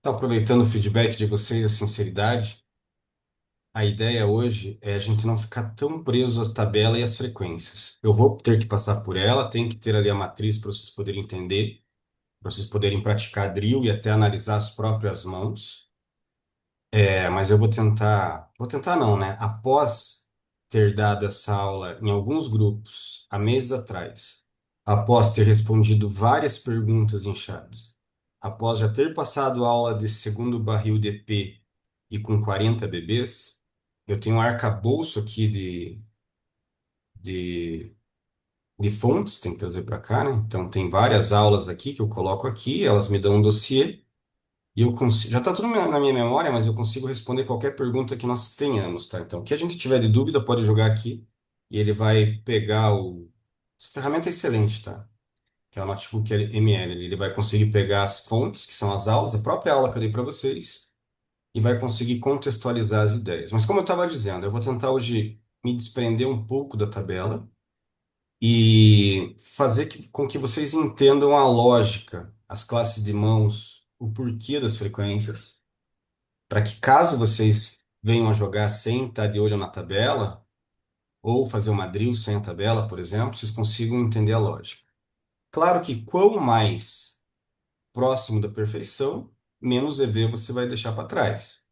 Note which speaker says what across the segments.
Speaker 1: Tá aproveitando o feedback de vocês, a sinceridade. A ideia hoje é a gente não ficar tão preso à tabela e às frequências. Eu vou ter que passar por ela, tem que ter ali a matriz para vocês poderem entender, para vocês poderem praticar drill e até analisar as próprias mãos. Mas eu vou tentar não, né? Após ter dado essa aula em alguns grupos há meses atrás, após ter respondido várias perguntas em chats, após já ter passado aula de segundo barril DP e com 40 bebês, eu tenho um arcabouço aqui de, de fontes, tem que trazer para cá, né? Então tem várias aulas aqui que eu coloco aqui, elas me dão um dossiê. E eu consigo, já está tudo na minha memória, mas eu consigo responder qualquer pergunta que nós tenhamos, tá? Então, o que a gente tiver de dúvida, pode jogar aqui e ele vai pegar o. Essa ferramenta é excelente, tá? Que é o Notebook ML. Ele vai conseguir pegar as fontes, que são as aulas, a própria aula que eu dei para vocês, e vai conseguir contextualizar as ideias. Mas, como eu estava dizendo, eu vou tentar hoje me desprender um pouco da tabela e fazer com que vocês entendam a lógica, as classes de mãos, o porquê das frequências para que caso vocês venham a jogar sem estar de olho na tabela, ou fazer uma drill sem a tabela, por exemplo, vocês consigam entender a lógica. Claro que quanto mais próximo da perfeição, menos EV você vai deixar para trás.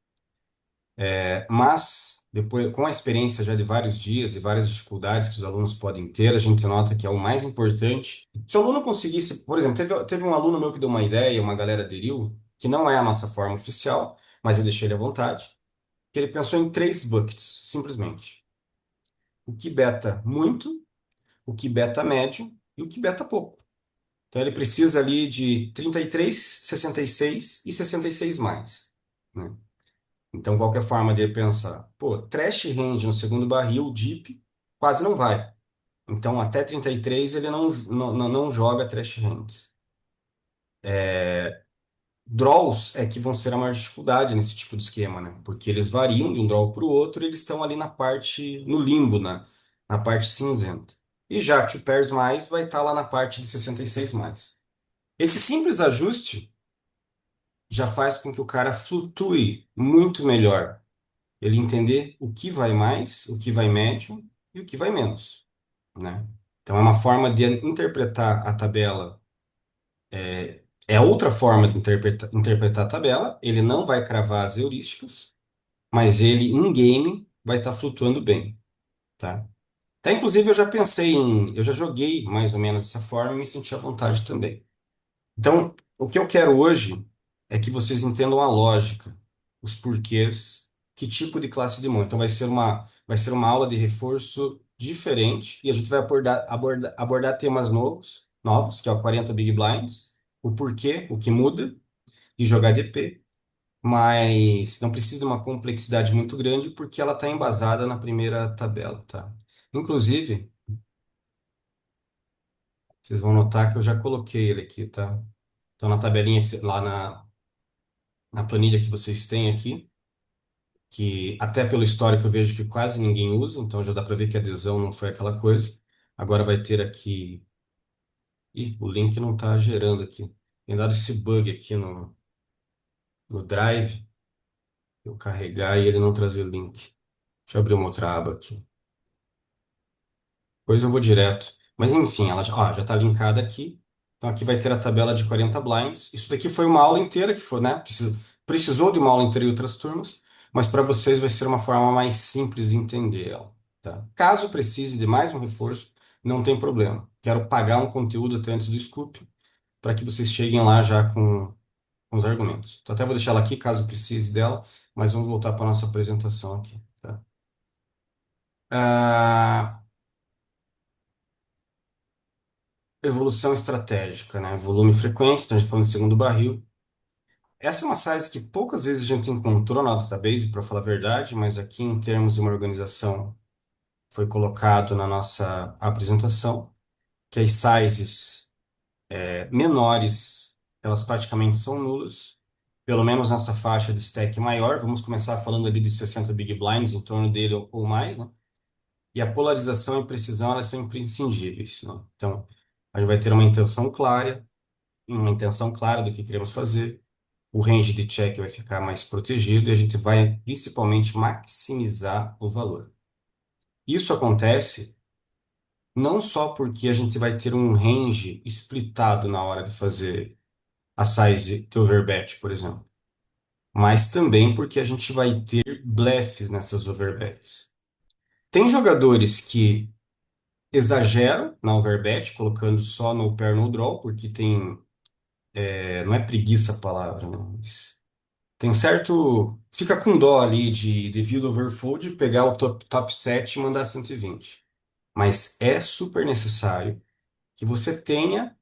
Speaker 1: Mas, depois, com a experiência já de vários dias e várias dificuldades que os alunos podem ter, a gente nota que é o mais importante. Se o aluno conseguisse, por exemplo, teve um aluno meu que deu uma ideia, uma galera aderiu, que não é a nossa forma oficial, mas eu deixei ele à vontade que ele pensou em três buckets, simplesmente. O que beta muito, o que beta médio e o que beta pouco. Então ele precisa ali de 33, 66 e 66 mais, né? Então qualquer forma de pensar, pô, trash range no segundo barril, deep, quase não vai. Então até 33 ele não joga trash range. Draws é que vão ser a maior dificuldade nesse tipo de esquema, né? Porque eles variam de um draw para o outro e eles estão ali na parte, no limbo, na parte cinzenta. E já two pairs mais vai estar lá na parte de 66 mais. Esse simples ajuste já faz com que o cara flutue muito melhor. Ele entender o que vai mais, o que vai médio e o que vai menos, né? Então é uma forma de interpretar a tabela é outra forma de interpretar a tabela. Ele não vai cravar as heurísticas, mas ele, em game, vai estar flutuando bem, tá? Tá, inclusive, eu já joguei mais ou menos dessa forma e me senti à vontade também. Então, o que eu quero hoje é que vocês entendam a lógica, os porquês, que tipo de classe de mão. Então, vai ser uma aula de reforço diferente e a gente vai abordar temas novos, que é o 40 Big Blinds, o porquê, o que muda e jogar DP, mas não precisa de uma complexidade muito grande porque ela está embasada na primeira tabela, tá? Inclusive, vocês vão notar que eu já coloquei ele aqui, tá? Então, na tabelinha lá na planilha que vocês têm aqui, que até pelo histórico eu vejo que quase ninguém usa, então já dá para ver que a adesão não foi aquela coisa. Agora vai ter aqui. Ih, o link não está gerando aqui. Tem dado esse bug aqui no Drive, eu carregar e ele não trazer o link. Deixa eu abrir uma outra aba aqui. Depois eu vou direto. Mas enfim, ela já está linkada aqui. Então aqui vai ter a tabela de 40 blinds. Isso daqui foi uma aula inteira que foi, né? Precisou de uma aula inteira em outras turmas, mas para vocês vai ser uma forma mais simples de entender ela, tá? Caso precise de mais um reforço, não tem problema. Quero pagar um conteúdo até antes do Scoop para que vocês cheguem lá já com os argumentos. Então até vou deixar ela aqui caso precise dela, mas vamos voltar para a nossa apresentação aqui, tá? Ah, evolução estratégica, né? Volume e frequência, então a gente falando de segundo barril. Essa é uma size que poucas vezes a gente encontrou na database, para falar a verdade, mas aqui em termos de uma organização foi colocado na nossa apresentação, que as sizes menores, elas praticamente são nulas, pelo menos nessa faixa de stack maior. Vamos começar falando ali dos 60 big blinds, em torno dele ou mais, né? E a polarização e precisão, elas são imprescindíveis, né? Então, a gente vai ter uma intenção clara do que queremos fazer. o range de check vai ficar mais protegido e a gente vai principalmente maximizar o valor. Isso acontece não só porque a gente vai ter um range splitado na hora de fazer a size de overbet, por exemplo, mas também porque a gente vai ter blefs nessas overbets. Tem jogadores que exageram na overbet, colocando só no pair no draw, porque tem, não é preguiça a palavra, né? Mas tem um certo, fica com dó ali de devido overfold, pegar o top 7 e mandar 120. Mas é super necessário que você tenha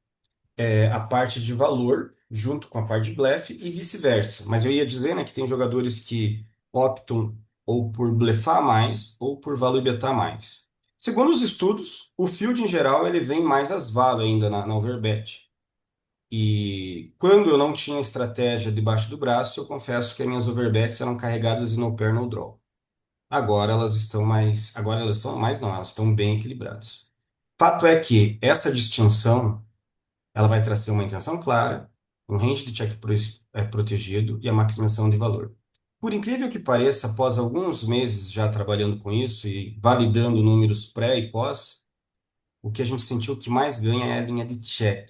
Speaker 1: a parte de valor junto com a parte de blefe e vice-versa. Mas eu ia dizer, né, que tem jogadores que optam ou por blefar mais ou por value betar mais. Segundo os estudos, o field em geral ele vem mais as value ainda na overbet. E quando eu não tinha estratégia debaixo do braço, eu confesso que as minhas overbets eram carregadas em no pair no draw. Agora elas estão mais não, elas estão bem equilibradas. Fato é que essa distinção ela vai trazer uma intenção clara, um range de check protegido e a maximização de valor. Por incrível que pareça, após alguns meses já trabalhando com isso e validando números pré e pós, o que a gente sentiu que mais ganha é a linha de check.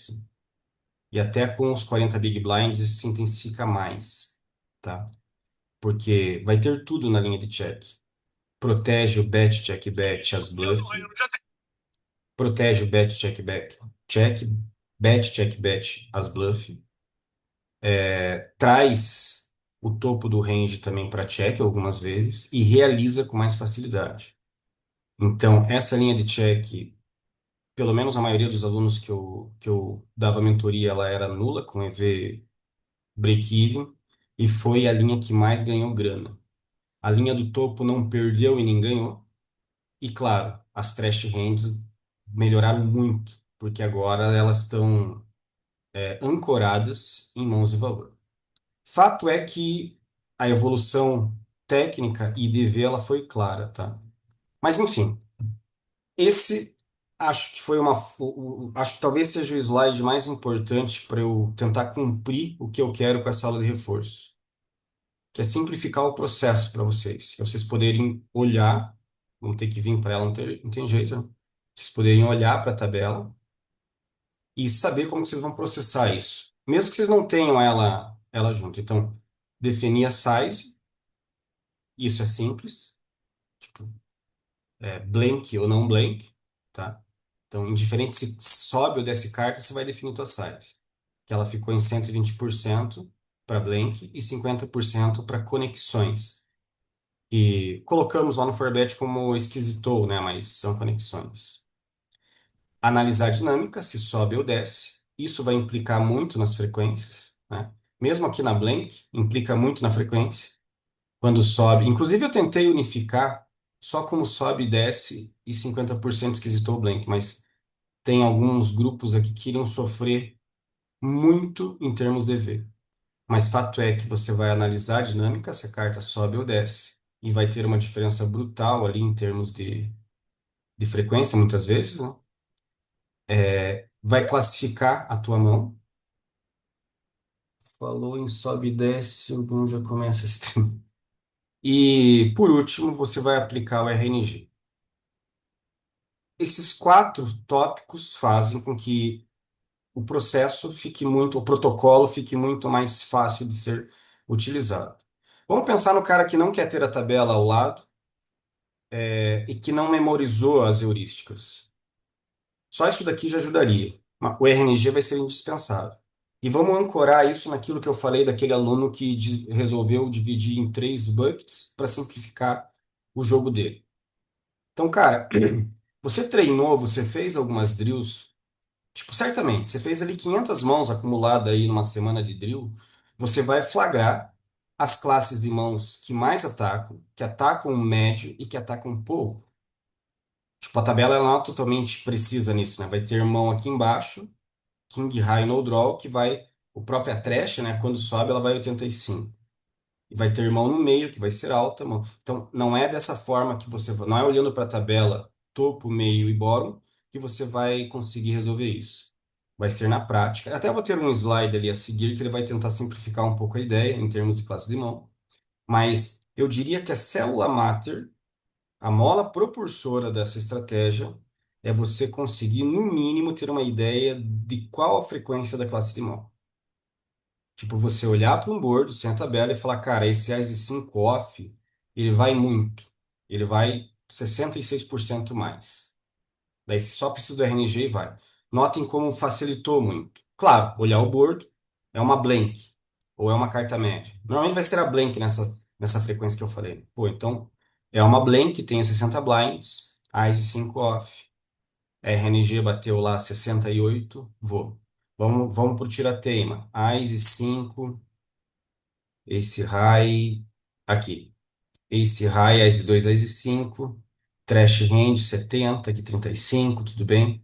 Speaker 1: E até com os 40 big blinds isso se intensifica mais, tá? Porque vai ter tudo na linha de check. Protege o bet, check, bet, as bluff. Protege o bet, check, bet, check, bet, check, bet, as bluff. Traz o topo do range também para check algumas vezes e realiza com mais facilidade. Então, essa linha de check, pelo menos a maioria dos alunos que eu dava mentoria, ela era nula, com EV break-even, e foi a linha que mais ganhou grana. A linha do topo não perdeu e nem ganhou. E claro, as trash hands melhoraram muito, porque agora elas estão ancoradas em mãos de valor. Fato é que a evolução técnica e DV ela foi clara, tá? Mas enfim, esse acho que foi acho que talvez seja o slide mais importante para eu tentar cumprir o que eu quero com essa aula de reforço, que é simplificar o processo para vocês, que vocês poderem olhar, vão ter que vir para ela, não tem jeito, né? Vocês poderem olhar para a tabela e saber como vocês vão processar isso, mesmo que vocês não tenham ela junto. Então, definir a size. Isso é simples, tipo, blank ou não blank, tá? Então, indiferente se sobe ou desce carta, você vai definir tua size. Que ela ficou em 120% para blank e 50% para conexões. E colocamos lá no Forbet como esquisitou, né? Mas são conexões. Analisar a dinâmica, se sobe ou desce. Isso vai implicar muito nas frequências, né? Mesmo aqui na blank, implica muito na frequência. Quando sobe. Inclusive, eu tentei unificar só como sobe e desce e 50% esquisitou o blank, mas tem alguns grupos aqui que iriam sofrer muito em termos de V. Mas fato é que você vai analisar a dinâmica, se a carta sobe ou desce, e vai ter uma diferença brutal ali em termos de frequência, muitas vezes, né? Vai classificar a tua mão. Falou em sobe e desce, algum já começa a stream. E, por último, você vai aplicar o RNG. Esses quatro tópicos fazem com que o protocolo fique muito mais fácil de ser utilizado. Vamos pensar no cara que não quer ter a tabela ao lado, e que não memorizou as heurísticas. Só isso daqui já ajudaria. O RNG vai ser indispensável. E vamos ancorar isso naquilo que eu falei daquele aluno que resolveu dividir em 3 buckets para simplificar o jogo dele. Então, cara, você treinou, você fez algumas drills. Tipo, certamente, você fez ali 500 mãos acumuladas aí numa semana de drill, você vai flagrar as classes de mãos que mais atacam, que atacam médio e que atacam pouco. Tipo, a tabela ela não é totalmente precisa nisso, né? Vai ter mão aqui embaixo, King High no Draw, que vai, o próprio Trash, né? Quando sobe, ela vai 85. E vai ter mão no meio, que vai ser alta mão. Então, não é dessa forma que não é olhando para a tabela topo, meio e bottom, que você vai conseguir resolver isso. vai ser na prática. Até vou ter um slide ali a seguir que ele vai tentar simplificar um pouco a ideia em termos de classe de mão, mas eu diria que a célula máter, a mola propulsora dessa estratégia, é você conseguir, no mínimo, ter uma ideia de qual a frequência da classe de mão. Tipo, você olhar para um board sem a tabela e falar, cara, esse ICE 5 off, ele vai muito. Ele vai 66% mais. Daí você só precisa do RNG e vai. Notem como facilitou muito. Claro, olhar o board é uma blank ou é uma carta média. Normalmente vai ser a blank nessa frequência que eu falei. Pô, então é uma blank, tenho 60 blinds, ICE 5 off. RNG bateu lá 68, vou. Vamos pro tira-teima. ICE 5, Ace High, aqui. Ace High, Ace 2, Ace 5. Trash Range 70, aqui 35, tudo bem?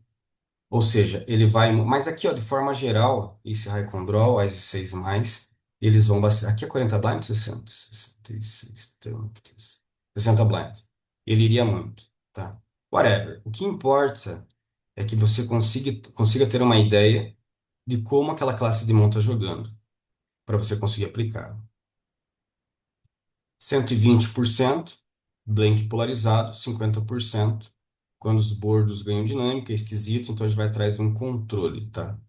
Speaker 1: Ou seja, ele vai. Mas aqui, ó, de forma geral, esse High com Draw, Ace 6 mais, eles vão bastante. Aqui é 40 blinds, 60, 66, 33, 60 blinds. Ele iria muito, tá? Whatever. O que importa é que você consiga ter uma ideia de como aquela classe de mão está jogando, para você conseguir aplicar. 120%, blank polarizado, 50% quando os bordos ganham dinâmica, é esquisito, então a gente vai atrás de um controle, tá?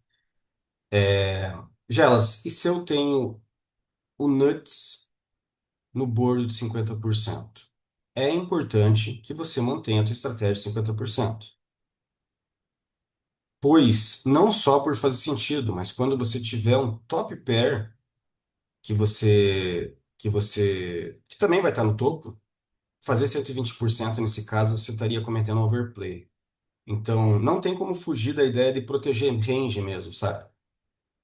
Speaker 1: Gelas, e se eu tenho o nuts no bordo de 50%? É importante que você mantenha a sua estratégia de 50%. Pois, não só por fazer sentido, mas quando você tiver um top pair que também vai estar no topo, fazer 120% nesse caso, você estaria cometendo overplay. Então, não tem como fugir da ideia de proteger range mesmo, sabe?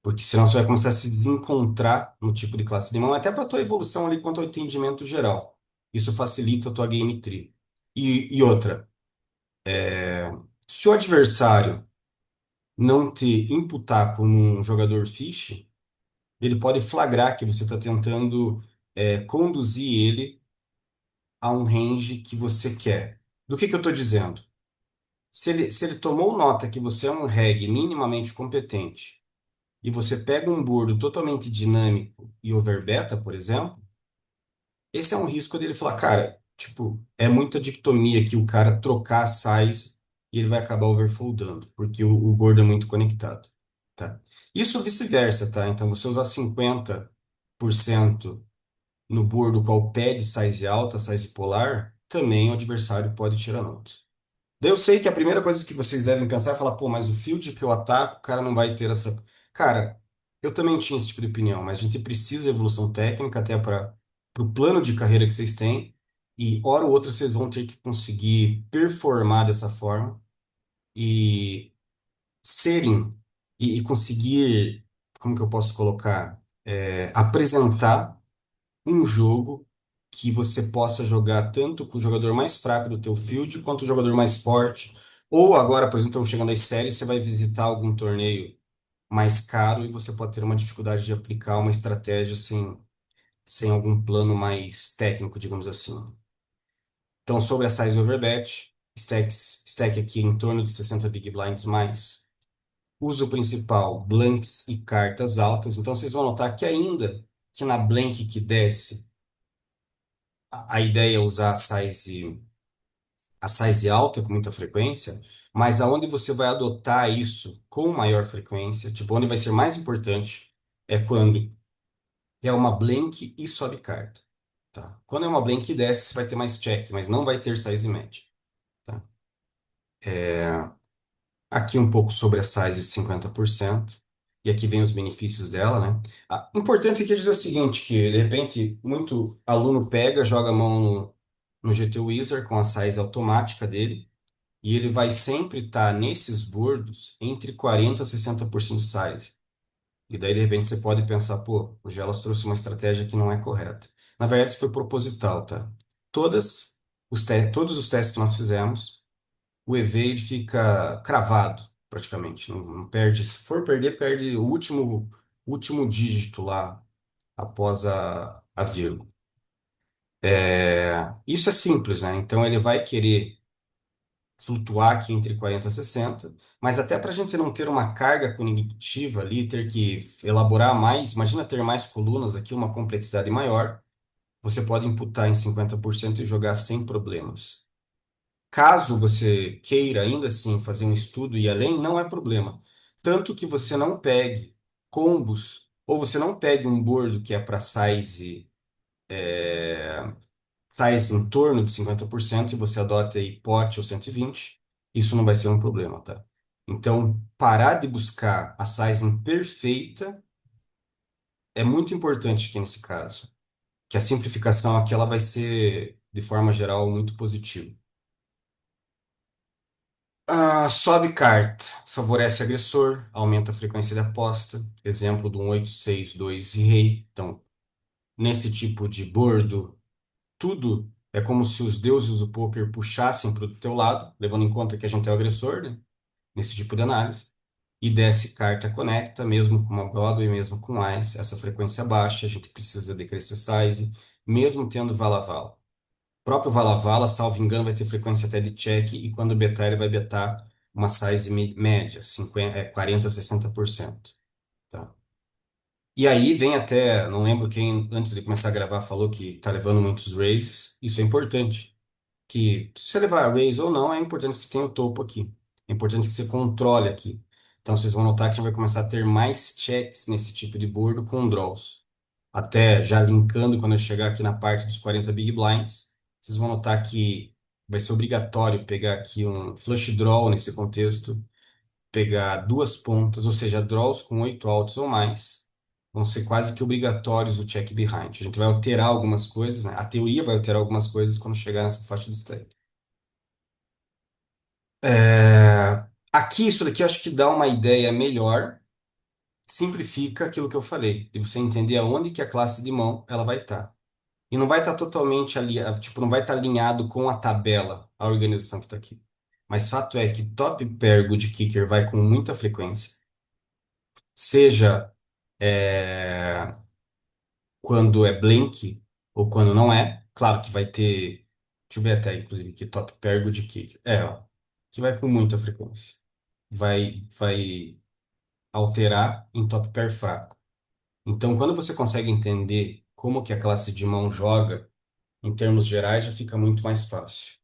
Speaker 1: Porque senão você vai começar a se desencontrar no tipo de classe de mão, até para tua evolução ali quanto ao entendimento geral. Isso facilita a tua game tree. E outra, se o adversário não te imputar como um jogador fiche, ele pode flagrar que você está tentando conduzir ele a um range que você quer. Do que eu estou dizendo? Se ele tomou nota que você é um reg minimamente competente e você pega um board totalmente dinâmico e overbeta, por exemplo, esse é um risco dele falar, cara, tipo, é muita dictomia que o cara trocar a size e ele vai acabar overfoldando, porque o board é muito conectado, tá? Isso vice-versa, tá? Então, você usar 50% no board o qual pede size alta, size polar, também o adversário pode tirar notas. Daí eu sei que a primeira coisa que vocês devem pensar é falar, pô, mas o field que eu ataco, o cara não vai ter essa. Cara, eu também tinha esse tipo de opinião, mas a gente precisa de evolução técnica até para o plano de carreira que vocês têm, e hora ou outra vocês vão ter que conseguir performar dessa forma e serem e conseguir, como que eu posso colocar, apresentar um jogo que você possa jogar tanto com o jogador mais fraco do teu field quanto o jogador mais forte. Ou agora, por exemplo, estamos chegando às séries, você vai visitar algum torneio mais caro e você pode ter uma dificuldade de aplicar uma estratégia sem algum plano mais técnico, digamos assim. Então, sobre a size overbet, stack aqui em torno de 60 big blinds mais. Uso principal, blanks e cartas altas. Então, vocês vão notar que ainda que na blank que desce, a ideia é usar a size alta com muita frequência, mas aonde você vai adotar isso com maior frequência, tipo, onde vai ser mais importante é quando é uma blank e sobe carta, tá? Quando é uma blank e desce, você vai ter mais check, mas não vai ter size média, tá? Aqui um pouco sobre a size de 50%, e aqui vem os benefícios dela, né? Importante aqui dizer o seguinte, que de repente muito aluno pega, joga a mão no GT Wizard com a size automática dele, e ele vai sempre estar nesses bordos entre 40% a 60% de size. E daí, de repente, você pode pensar, pô, o Gelas trouxe uma estratégia que não é correta. Na verdade, isso foi proposital, tá? Todos os testes que nós fizemos, o EV ele fica cravado, praticamente. Não perde. Se for perder, perde o último dígito lá, após a vírgula. Isso é simples, né? Então, ele vai querer flutuar aqui entre 40 e 60, mas até para a gente não ter uma carga cognitiva ali, ter que elaborar mais, imagina ter mais colunas aqui, uma complexidade maior, você pode imputar em 50% e jogar sem problemas. Caso você queira ainda assim fazer um estudo e ir além, não é problema. Tanto que você não pegue combos, ou você não pegue um board que é para size em torno de 50% e você adote aí pote ou 120, isso não vai ser um problema, tá? Então, parar de buscar a sizing perfeita é muito importante aqui nesse caso, que a simplificação aqui ela vai ser, de forma geral, muito positiva. Sobe carta, favorece agressor, aumenta a frequência de aposta, exemplo do 8-6-2 e rei. Então, nesse tipo de bordo, tudo é como se os deuses do poker puxassem para o teu lado, levando em conta que a gente é o agressor, né? Nesse tipo de análise. E desce carta conecta, mesmo com uma Broadway, mesmo com Ice, essa frequência baixa, a gente precisa decrescer size, mesmo tendo vala-vala. O próprio vala-vala, salvo engano, vai ter frequência até de check, e quando betar, ele vai betar uma size média, 50, 40 a 60%. Tá? E aí vem até, não lembro quem, antes de começar a gravar, falou que tá levando muitos raises. Isso é importante. Que se você levar a raise ou não, é importante que você tenha o topo aqui. É importante que você controle aqui. Então vocês vão notar que a gente vai começar a ter mais checks nesse tipo de board com draws. Até já linkando quando eu chegar aqui na parte dos 40 big blinds, vocês vão notar que vai ser obrigatório pegar aqui um flush draw nesse contexto, pegar duas pontas, ou seja, draws com 8 outs ou mais, vão ser quase que obrigatórios o check behind. A gente vai alterar algumas coisas, né? A teoria vai alterar algumas coisas quando chegar nessa faixa de strike. Aqui, isso daqui eu acho que dá uma ideia melhor, simplifica aquilo que eu falei, de você entender aonde que a classe de mão ela vai estar. E não vai estar totalmente ali, tipo, não vai estar alinhado com a tabela, a organização que está aqui. Mas fato é que top pair good kicker vai com muita frequência, seja é, quando é blank ou quando não é. Claro que vai ter, deixa eu ver até, inclusive, que top pair good kicker. Ó, que vai com muita frequência. Vai alterar em top pair fraco. Então, quando você consegue entender como que a classe de mão joga, em termos gerais, já fica muito mais fácil.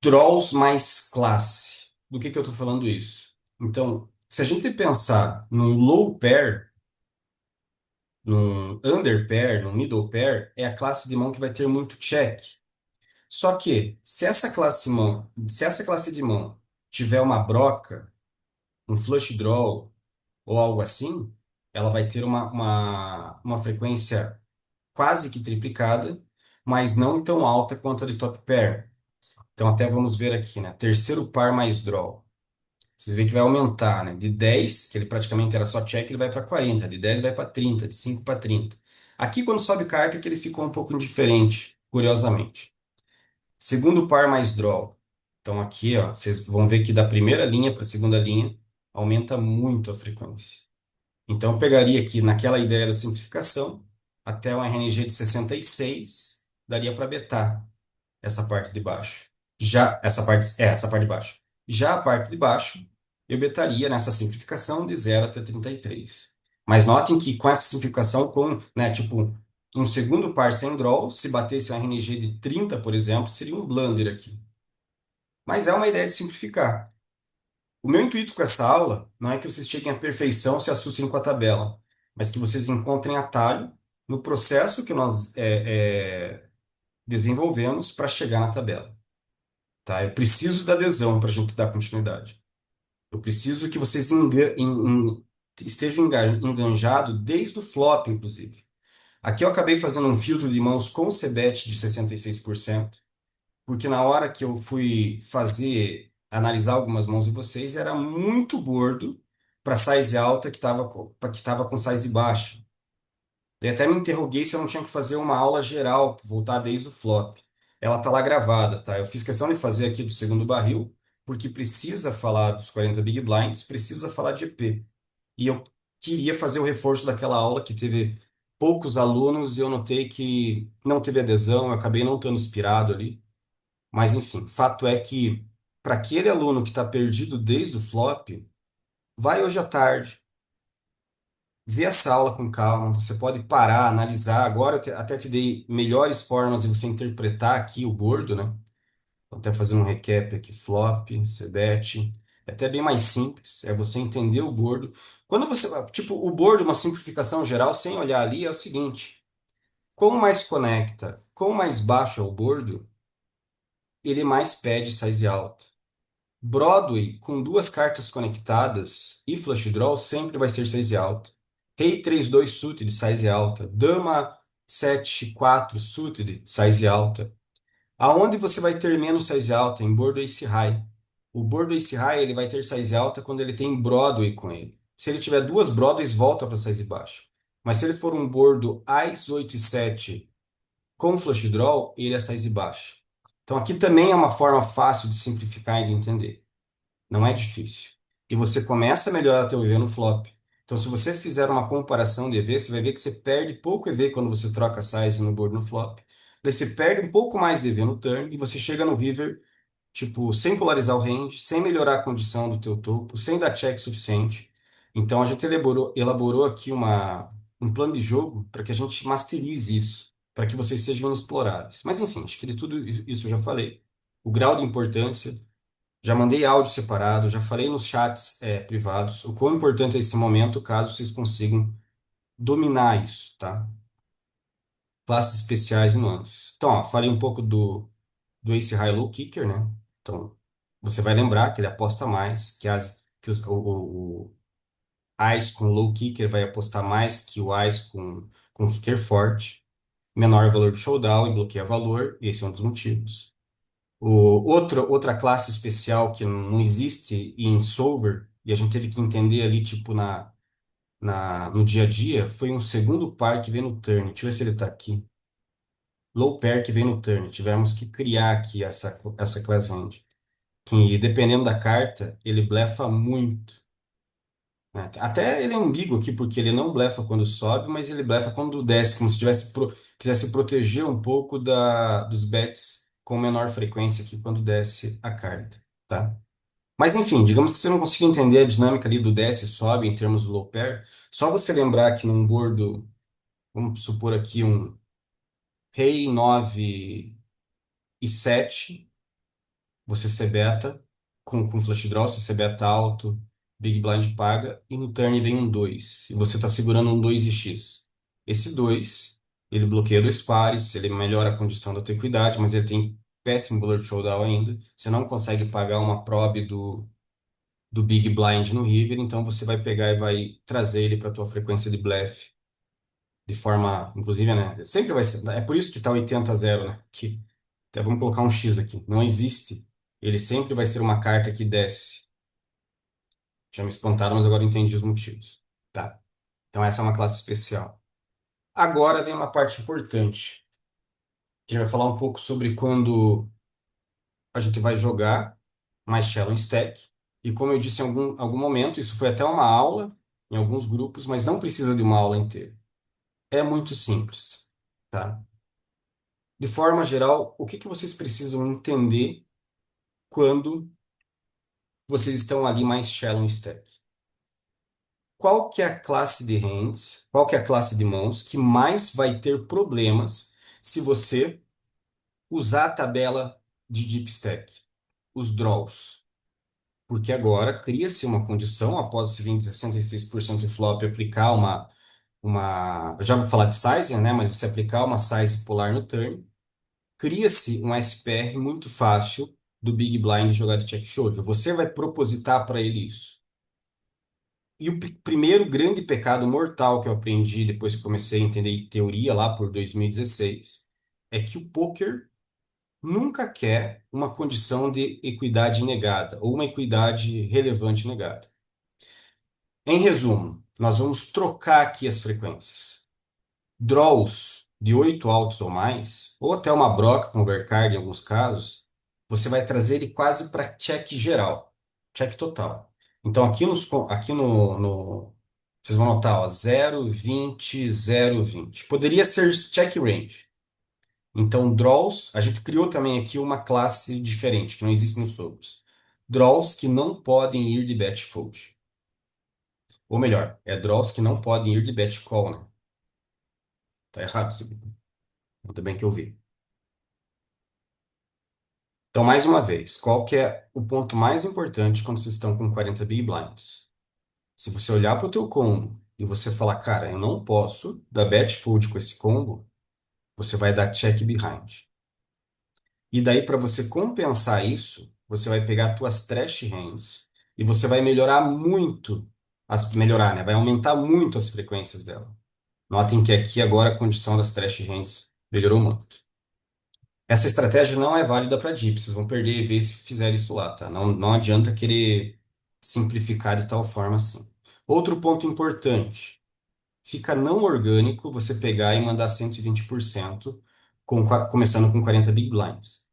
Speaker 1: Draws mais classe. Do que eu estou falando isso? Então, se a gente pensar num low pair, num under pair, num middle pair, é a classe de mão que vai ter muito check. Só que, se essa classe de mão tiver uma broca, um flush draw ou algo assim, ela vai ter uma frequência quase que triplicada, mas não tão alta quanto a de top pair. Então, até vamos ver aqui, né? Terceiro par mais draw. Vocês veem que vai aumentar, né? De 10, que ele praticamente era só check, ele vai para 40. De 10 vai para 30, de 5 para 30. Aqui, quando sobe carta, é que ele ficou um pouco indiferente, curiosamente. Segundo par mais draw. Então, aqui, ó, vocês vão ver que da primeira linha para a segunda linha aumenta muito a frequência. Então, eu pegaria aqui naquela ideia da simplificação, até um RNG de 66, daria para betar essa parte de baixo. Já essa parte de baixo. Já a parte de baixo, eu betaria nessa simplificação de 0 até 33. Mas notem que com essa simplificação, com, né, tipo, um segundo par sem draw, se batesse um RNG de 30, por exemplo, seria um blunder aqui. Mas é uma ideia de simplificar. O meu intuito com essa aula não é que vocês cheguem à perfeição, se assustem com a tabela, mas que vocês encontrem atalho no processo que nós desenvolvemos para chegar na tabela. Tá? Eu preciso da adesão para a gente dar continuidade. Eu preciso que vocês estejam enganjados desde o flop, inclusive. Aqui eu acabei fazendo um filtro de mãos com CBET de 66%, porque na hora que eu fui analisar algumas mãos de vocês, era muito gordo para size alta que tava com size baixa. E até me interroguei se eu não tinha que fazer uma aula geral, voltar desde o flop. Ela tá lá gravada, tá? Eu fiz questão de fazer aqui do segundo barril, porque precisa falar dos 40 Big Blinds, precisa falar de EP. E eu queria fazer o reforço daquela aula que teve poucos alunos e eu notei que não teve adesão, eu acabei não estando inspirado ali. Mas enfim, fato é que para aquele aluno que está perdido desde o flop, vai hoje à tarde, vê essa aula com calma, você pode parar, analisar. Agora até te dei melhores formas de você interpretar aqui o bordo, né? Então, até fazendo um recap aqui, flop, cbet, é até bem mais simples, é você entender o bordo. Quando você, tipo, o bordo, uma simplificação geral, sem olhar ali, é o seguinte: quanto mais conecta, quanto mais baixo é o bordo, ele mais pede size alta. Broadway, com duas cartas conectadas e flush draw, sempre vai ser size alta. Rei 3-2 suited, size alta. Dama 7-4 suited, size alta. Aonde você vai ter menos size alta? Em bordo ace high. O bordo ace high ele vai ter size alta quando ele tem Broadway com ele. Se ele tiver duas Broadways, volta para size baixa. Mas se ele for um bordo Ás 8 e 7 com flush draw, ele é size baixa. Então aqui também é uma forma fácil de simplificar e de entender. Não é difícil. E você começa a melhorar teu EV no flop. Então, se você fizer uma comparação de EV, você vai ver que você perde pouco EV quando você troca size no board no flop. Daí você perde um pouco mais de EV no turn e você chega no river, tipo, sem polarizar o range, sem melhorar a condição do teu topo, sem dar check suficiente. Então, a gente elaborou aqui um plano de jogo para que a gente masterize isso, para que vocês sejam inexploráveis. Mas, enfim, acho que de tudo isso eu já falei. O grau de importância, já mandei áudio separado, já falei nos chats privados o quão importante é esse momento, caso vocês consigam dominar isso, tá? Classes especiais e nuances. Então, ó, falei um pouco do Ace High Low Kicker, né? Então, você vai lembrar que ele aposta mais, o Ice com Low Kicker vai apostar mais que o Ice com Kicker forte, menor valor de showdown e bloqueia valor, esse é um dos motivos. Outra classe especial que não existe em Solver, e a gente teve que entender ali, tipo, no dia a dia, foi um segundo par que veio no turn. Deixa eu ver se ele tá aqui. Low pair que veio no turn. Tivemos que criar aqui essa class hand. Que, dependendo da carta, ele blefa muito, né? Até ele é ambíguo aqui, porque ele não blefa quando sobe, mas ele blefa quando desce, como se quisesse proteger um pouco dos bets com menor frequência aqui quando desce a carta, tá? Mas enfim, digamos que você não consiga entender a dinâmica ali do desce e sobe em termos do low pair, só você lembrar que num bordo, vamos supor aqui um rei 9 e 7, você C beta com flush draw, você C beta alto, Big Blind paga, e no turn vem um 2 e você está segurando um 2 e X. Esse 2 ele bloqueia dois pares, ele melhora a condição da tua equidade, mas ele tem péssimo valor de showdown ainda. Você não consegue pagar uma prob do Big Blind no river, então você vai pegar e vai trazer ele para tua frequência de blefe de forma, inclusive, né? Sempre vai ser. É por isso que tá 80-0, né? Que, até vamos colocar um X aqui. Não existe. Ele sempre vai ser uma carta que desce. Já me espantaram, mas agora eu entendi os motivos. Tá. Então essa é uma classe especial. Agora vem uma parte importante, que a gente vai falar um pouco sobre quando a gente vai jogar mais Shallow Stack. E como eu disse em algum momento, isso foi até uma aula em alguns grupos, mas não precisa de uma aula inteira. É muito simples, tá? De forma geral, o que que vocês precisam entender quando vocês estão ali mais shallow stack? Qual que é a classe de hands, qual que é a classe de mãos que mais vai ter problemas se você usar a tabela de deep stack? Os draws. Porque agora cria-se uma condição, após esse 20, 66% de flop, aplicar eu já vou falar de sizing, né? Mas você aplicar uma size polar no turn, cria-se um SPR muito fácil do Big Blind jogar de check shove. Você vai propositar para ele isso. E o primeiro grande pecado mortal que eu aprendi depois que comecei a entender teoria lá por 2016 é que o poker nunca quer uma condição de equidade negada ou uma equidade relevante negada. Em resumo, nós vamos trocar aqui as frequências. Draws de 8 altos ou mais, ou até uma broca com overcard em alguns casos, você vai trazer ele quase para check geral, check total. Então aqui vocês vão notar, ó, 0, 20, 0, 20. Poderia ser check range. Então draws, a gente criou também aqui uma classe diferente, que não existe nos Sobres. draws que não podem ir de bet fold. Ou melhor, é draws que não podem ir de bet call, né? Tá errado, ainda bem que eu vi. Então, mais uma vez, qual que é o ponto mais importante quando vocês estão com 40 big blinds? Se você olhar para o teu combo e você falar, cara, eu não posso dar bet fold com esse combo, você vai dar check behind. E daí, para você compensar isso, você vai pegar tuas trash hands e você vai melhorar muito, melhorar, né? Vai aumentar muito as frequências dela. Notem que aqui agora a condição das trash hands melhorou muito. Essa estratégia não é válida para DIP, vocês vão perder EV se fizer isso lá, tá? Não, não adianta querer simplificar de tal forma assim. Outro ponto importante, fica não orgânico você pegar e mandar 120% começando com 40 big blinds.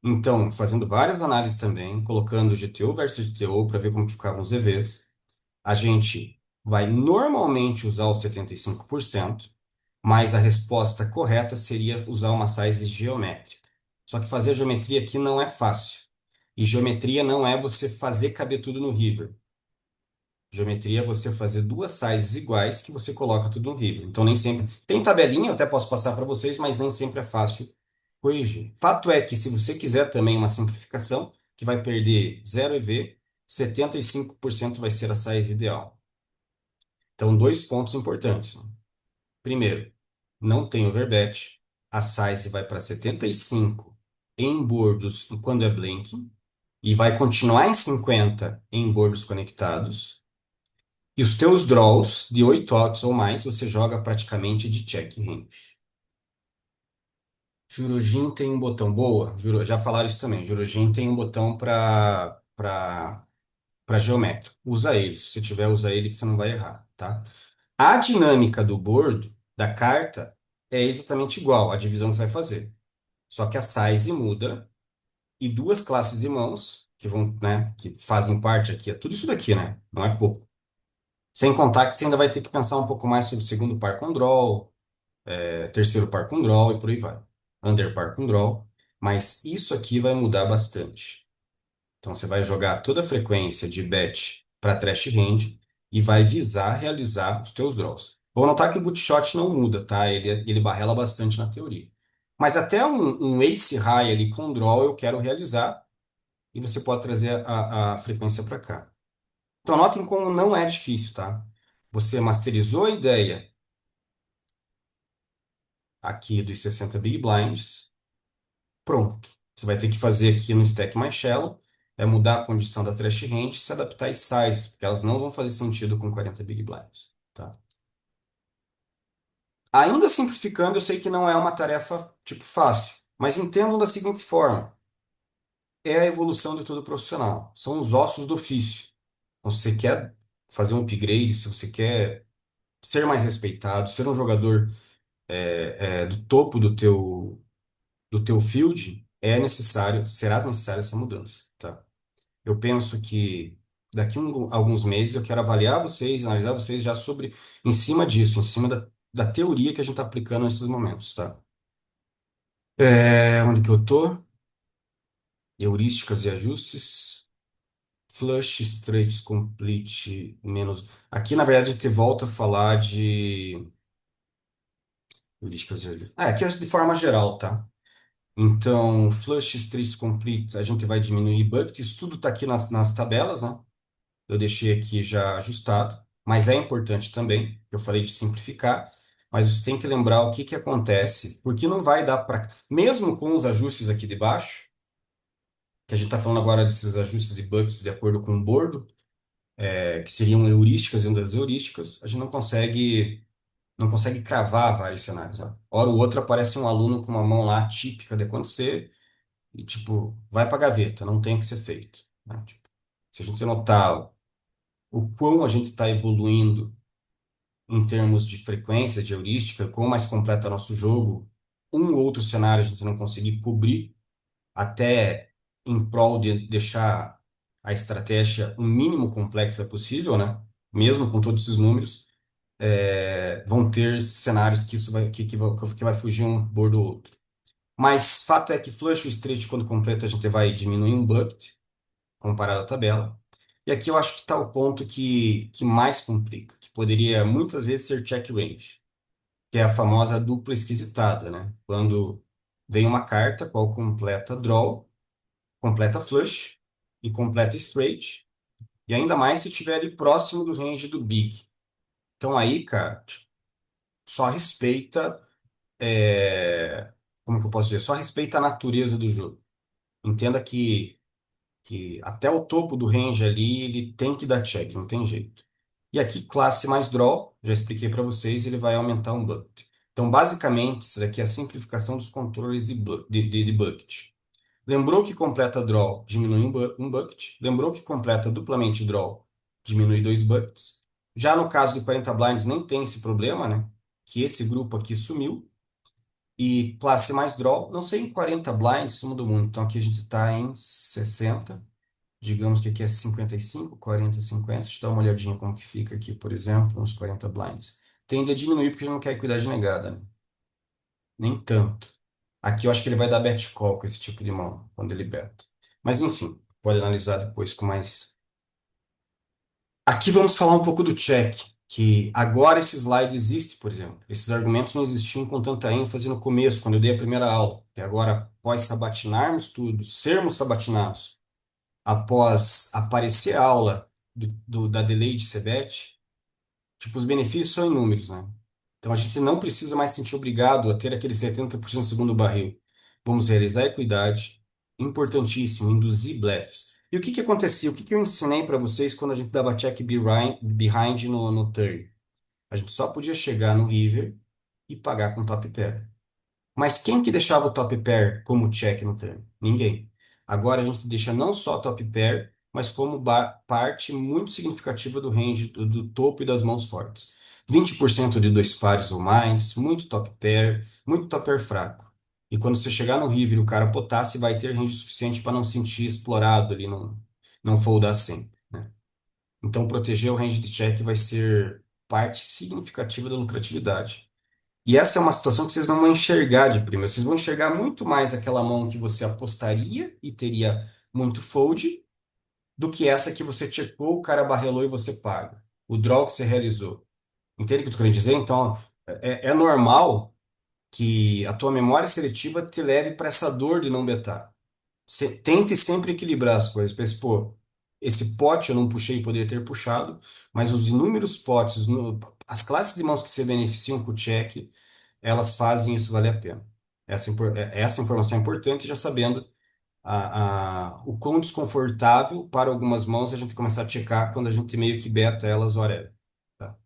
Speaker 1: Então, fazendo várias análises também, colocando GTO versus GTO para ver como que ficavam os EVs, a gente vai normalmente usar os 75%, mas a resposta correta seria usar uma size geométrica. Só que fazer geometria aqui não é fácil. E geometria não é você fazer caber tudo no river. Geometria é você fazer duas sizes iguais que você coloca tudo no river. Então nem sempre. Tem tabelinha, eu até posso passar para vocês, mas nem sempre é fácil corrigir. Fato é que se você quiser também uma simplificação, que vai perder 0 EV, 75% vai ser a size ideal. Então, dois pontos importantes. Primeiro, não tem overbet. A size vai para 75 em bordos quando é blinking e vai continuar em 50 em bordos conectados. E os teus draws de 8 outs ou mais, você joga praticamente de check range. Jurujin tem um botão boa, já falaram isso também. Jurujin tem um botão para geométrico. Usa ele, se você tiver, usa ele que você não vai errar, tá? A dinâmica do board, da carta, é exatamente igual à divisão que você vai fazer. Só que a size muda e duas classes de mãos que vão, né, que fazem parte aqui, é tudo isso daqui, né? Não é pouco. Sem contar que você ainda vai ter que pensar um pouco mais sobre segundo par com draw, terceiro par com draw e por aí vai. Under par com draw. Mas isso aqui vai mudar bastante. Então você vai jogar toda a frequência de bet para trash hand e vai visar realizar os teus draws. Vou notar que o bootshot não muda, tá? Ele barrela bastante na teoria. Mas até um ace high ali com draw eu quero realizar e você pode trazer a frequência para cá. Então notem como não é difícil, tá? Você masterizou a ideia aqui dos 60 big blinds, pronto. Você vai ter que fazer aqui no stack mais shallow, é mudar a condição da thresh range e se adaptar às sizes, porque elas não vão fazer sentido com 40 big blinds, tá? Ainda simplificando, eu sei que não é uma tarefa tipo fácil, mas entendam da seguinte forma: é a evolução de todo profissional, são os ossos do ofício. Então, se você quer fazer um upgrade, se você quer ser mais respeitado, ser um jogador do topo do teu field, será necessária essa mudança, tá? Eu penso que daqui a alguns meses eu quero avaliar vocês, analisar vocês já sobre, em cima disso, em cima da teoria que a gente está aplicando nesses momentos, tá? Onde que eu tô? Heurísticas e ajustes. Flush, straight, complete, menos. Aqui, na verdade, a gente volta a falar de heurísticas e ajustes. Aqui é de forma geral, tá? Então, flush, straight, complete, a gente vai diminuir bucket. Isso tudo está aqui nas tabelas, né? Eu deixei aqui já ajustado, mas é importante também, eu falei de simplificar, mas você tem que lembrar o que que acontece, porque não vai dar para, mesmo com os ajustes aqui de baixo, que a gente está falando agora desses ajustes de buckets de acordo com o bordo, que seriam heurísticas e ondas heurísticas, a gente não consegue cravar vários cenários, né? Hora ou outra aparece um aluno com uma mão lá típica de acontecer e, tipo, vai para a gaveta, não tem o que ser feito, né? Tipo, se a gente notar o quão a gente está evoluindo em termos de frequência, de heurística, quão mais completo é nosso jogo, um ou outro cenário a gente não conseguir cobrir, até em prol de deixar a estratégia o mínimo complexa possível, né? Mesmo com todos esses números, vão ter cenários que isso que vai fugir um bordo ou outro. Mas fato é que flush ou straight, quando completo, a gente vai diminuir um bucket, comparado à tabela. E aqui eu acho que está o ponto que mais complica, que poderia muitas vezes ser check range, que é a famosa dupla esquisitada, né? Quando vem uma carta qual completa draw, completa flush e completa straight, e ainda mais se estiver ali próximo do range do big. Então aí, cara, só respeita, como que eu posso dizer? Só respeita a natureza do jogo. Entenda que até o topo do range ali ele tem que dar check, não tem jeito. E aqui, classe mais draw, já expliquei para vocês, ele vai aumentar um bucket. Então, basicamente, isso daqui é a simplificação dos controles de bucket. Lembrou que completa draw diminui um bucket. Lembrou que completa duplamente draw diminui dois buckets. Já no caso de 40 blinds nem tem esse problema, né? Que esse grupo aqui sumiu. E classe mais draw, não sei em 40 blinds suma do mundo. Então aqui a gente está em 60. Digamos que aqui é 55, 40, 50. Deixa eu dar uma olhadinha como que fica aqui, por exemplo, uns 40 blinds. Tende a diminuir porque a gente não quer cuidar de negada, né? Nem tanto. Aqui eu acho que ele vai dar bet call com esse tipo de mão, quando ele beta. Mas enfim, pode analisar depois com mais. Aqui vamos falar um pouco do check, que agora esse slide existe, por exemplo. Esses argumentos não existiam com tanta ênfase no começo, quando eu dei a primeira aula. E agora, após sabatinarmos tudo, sermos sabatinados, após aparecer a aula da delay de Sebet, tipo, os benefícios são inúmeros, né? Então a gente não precisa mais se sentir obrigado a ter aquele 70% segundo barril. Vamos realizar equidade, importantíssimo, induzir blefs. E o que que acontecia? O que que eu ensinei para vocês quando a gente dava check behind no turn? A gente só podia chegar no river e pagar com top pair. Mas quem que deixava o top pair como check no turn? Ninguém. Agora a gente deixa não só top pair, mas como parte muito significativa do range do topo e das mãos fortes. 20% de dois pares ou mais, muito top pair fraco. E quando você chegar no river e o cara potar, você vai ter range suficiente para não sentir explorado ali, não foldar sempre, né? Então proteger o range de check vai ser parte significativa da lucratividade. E essa é uma situação que vocês não vão enxergar de primeiro. Vocês vão enxergar muito mais aquela mão que você apostaria e teria muito fold do que essa que você checou, o cara barrelou e você paga. O draw que você realizou. Entende o que eu tô querendo dizer? Então, é normal que a tua memória seletiva te leve para essa dor de não betar. Tente sempre equilibrar as coisas. Pense, pô, esse pote eu não puxei, poderia ter puxado, mas os inúmeros potes, as classes de mãos que se beneficiam com o check, elas fazem isso valer a pena. Essa informação é importante, já sabendo o quão desconfortável para algumas mãos a gente começar a checar quando a gente meio que beta elas, whatever. Tá?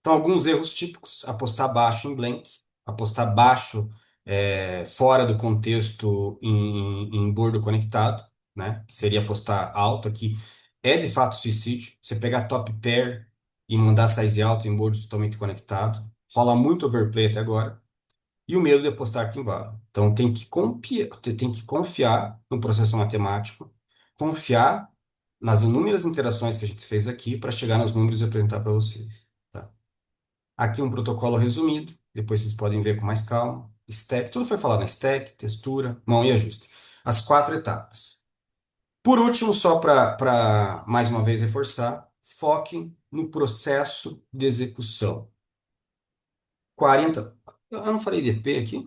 Speaker 1: Então, alguns erros típicos: apostar baixo em blank, apostar baixo fora do contexto em bordo conectado, né? Que seria apostar alto aqui. É de fato suicídio. Você pegar top pair e mandar size alto em bordo totalmente conectado. Rola muito overplay até agora. E o medo de apostar tem vale. Então tem que confiar no processo matemático, confiar nas inúmeras interações que a gente fez aqui para chegar nos números e apresentar para vocês. Tá? Aqui um protocolo resumido, depois vocês podem ver com mais calma. Stack, tudo foi falado, né? Stack, textura, mão e ajuste. As quatro etapas. Por último, só para mais uma vez reforçar, foquem no processo de execução. 40. Eu não falei de EP aqui?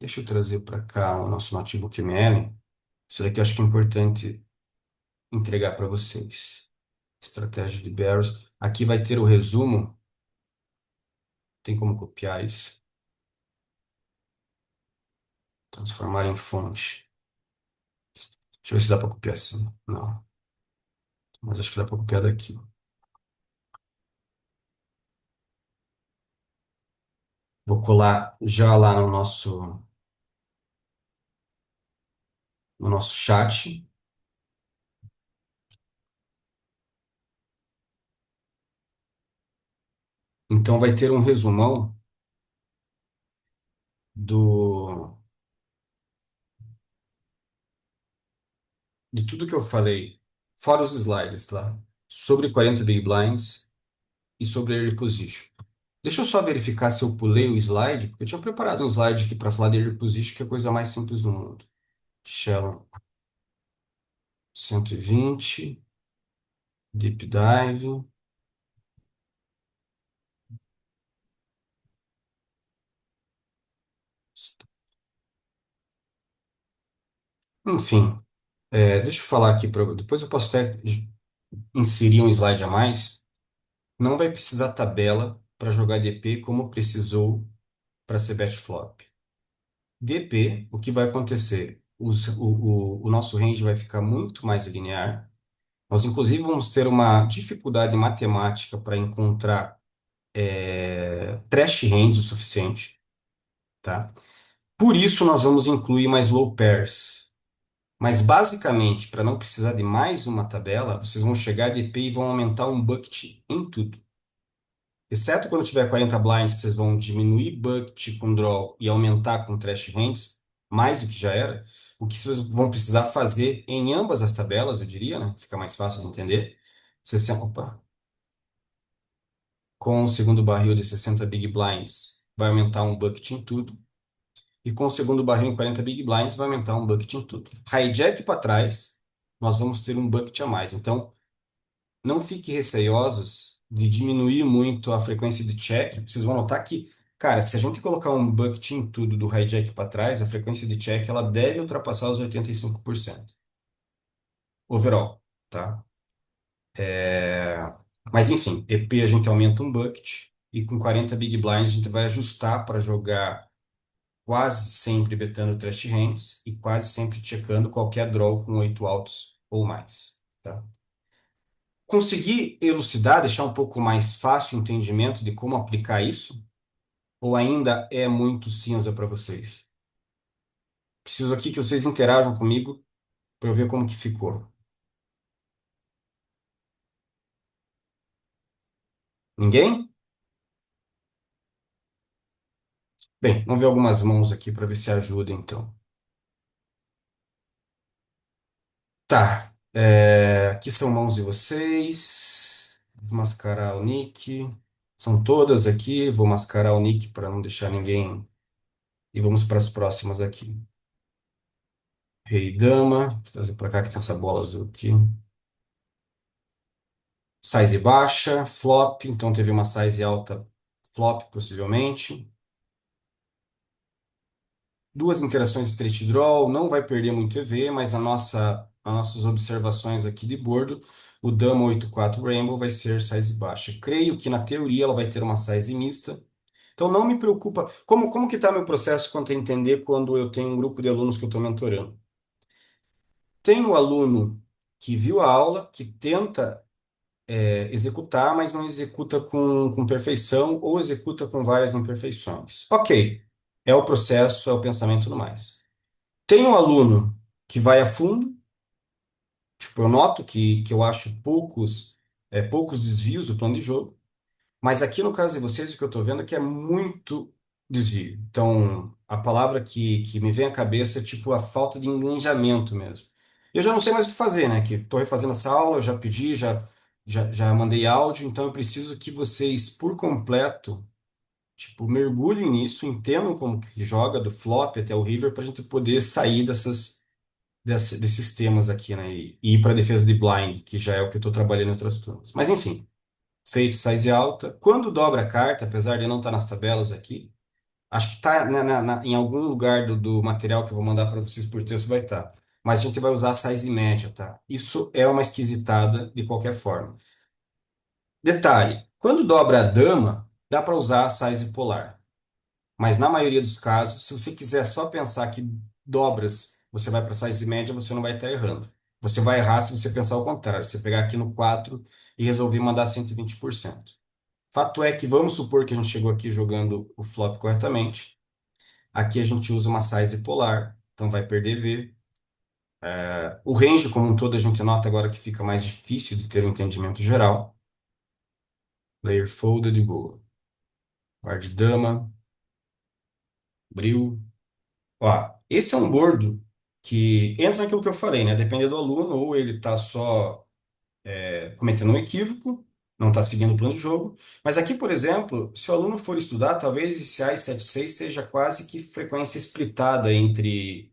Speaker 1: Deixa eu trazer para cá o nosso notebook ML. Isso daqui eu acho que é importante entregar para vocês. Estratégia de Barrows. Aqui vai ter o resumo. Tem como copiar isso? Transformar em fonte. Deixa eu ver se dá para copiar assim. Não, mas acho que dá para copiar daqui. Vou colar já lá no nosso chat. Então vai ter um resumão do de tudo que eu falei, fora os slides lá, sobre 40 Big Blinds e sobre early position. Deixa eu só verificar se eu pulei o slide, porque eu tinha preparado um slide aqui para falar de reposition, que é a coisa mais simples do mundo. Shallow 120, Deep Dive. Enfim, deixa eu falar aqui, depois eu posso até inserir um slide a mais. Não vai precisar tabela para jogar DP como precisou para ser bet flop. DP, o que vai acontecer? O nosso range vai ficar muito mais linear. Nós, inclusive, vamos ter uma dificuldade matemática para encontrar trash hands o suficiente, tá? Por isso, nós vamos incluir mais low pairs. Mas, basicamente, para não precisar de mais uma tabela, vocês vão chegar de EP e vão aumentar um bucket em tudo. Exceto quando tiver 40 blinds, que vocês vão diminuir bucket com draw e aumentar com trash hands, mais do que já era. O que vocês vão precisar fazer em ambas as tabelas, eu diria, né? Fica mais fácil de entender. 60, opa, com o segundo barril de 60 big blinds, vai aumentar um bucket em tudo. E com o segundo barril em 40 big blinds, vai aumentar um bucket em tudo. Hijack para trás, nós vamos ter um bucket a mais. Então, não fiquem receosos de diminuir muito a frequência de check. Vocês vão notar que, cara, se a gente colocar um bucket em tudo do hijack para trás, a frequência de check ela deve ultrapassar os 85% overall, tá? É, Mas enfim, EP a gente aumenta um bucket e com 40 big blinds a gente vai ajustar para jogar quase sempre betando trash hands e quase sempre checando qualquer draw com 8 outs ou mais, tá? Conseguir elucidar, deixar um pouco mais fácil o entendimento de como aplicar isso? Ou ainda é muito cinza para vocês? Preciso aqui que vocês interajam comigo para eu ver como que ficou. Ninguém? Bem, vamos ver algumas mãos aqui para ver se ajuda, então. Tá. Aqui são mãos de vocês. Vou mascarar o nick. São todas aqui. Vou mascarar o nick para não deixar ninguém. E vamos para as próximas aqui. Rei, dama. Vou trazer para cá que tem essa bola azul aqui. Size baixa, flop, então teve uma size alta, flop possivelmente. Duas interações straight draw, não vai perder muito EV, mas as nossas observações aqui de bordo, o dama 8-4 rainbow vai ser size baixa. Creio que na teoria ela vai ter uma size mista. Então não me preocupa. Como que está meu processo quanto a entender quando eu tenho um grupo de alunos que eu estou mentorando? Tem o aluno que viu a aula, que tenta executar, mas não executa com perfeição ou executa com várias imperfeições. Ok, é o processo, é o pensamento no mais. Tem um aluno que vai a fundo, tipo, eu noto que eu acho poucos desvios do plano de jogo, mas aqui no caso de vocês, o que eu estou vendo é que é muito desvio. Então, a palavra que me vem à cabeça é tipo a falta de engajamento mesmo. Eu já não sei mais o que fazer, né? Que estou refazendo essa aula, eu já pedi, já mandei áudio, então eu preciso que vocês, por completo, tipo, mergulhem nisso, entendam como que joga do flop até o river para a gente poder sair desses temas aqui, né? E ir para a defesa de blind, que já é o que eu estou trabalhando em outras turmas. Mas enfim, feito size alta. Quando dobra a carta, apesar de não estar nas tabelas aqui, acho que está em algum lugar do material que eu vou mandar para vocês por texto vai estar. Mas a gente vai usar a size média, tá? Isso é uma esquisitada de qualquer forma. Detalhe, quando dobra a dama, dá para usar a size polar. Mas na maioria dos casos, se você quiser só pensar que dobras, você vai para size média, você não vai estar errando. Você vai errar se você pensar o contrário. Você pegar aqui no 4 e resolver mandar 120%. Fato é que vamos supor que a gente chegou aqui jogando o flop corretamente. Aqui a gente usa uma size polar, então vai perder V. O range como um todo a gente nota agora que fica mais difícil de ter um entendimento geral. Player folded, boa. Guarde dama, bril. Ó, esse é um bordo que entra naquilo que eu falei, né? Depende do aluno, ou ele está só cometendo um equívoco, não está seguindo o plano de jogo. Mas aqui, por exemplo, se o aluno for estudar, talvez esse AI76 esteja quase que frequência splitada entre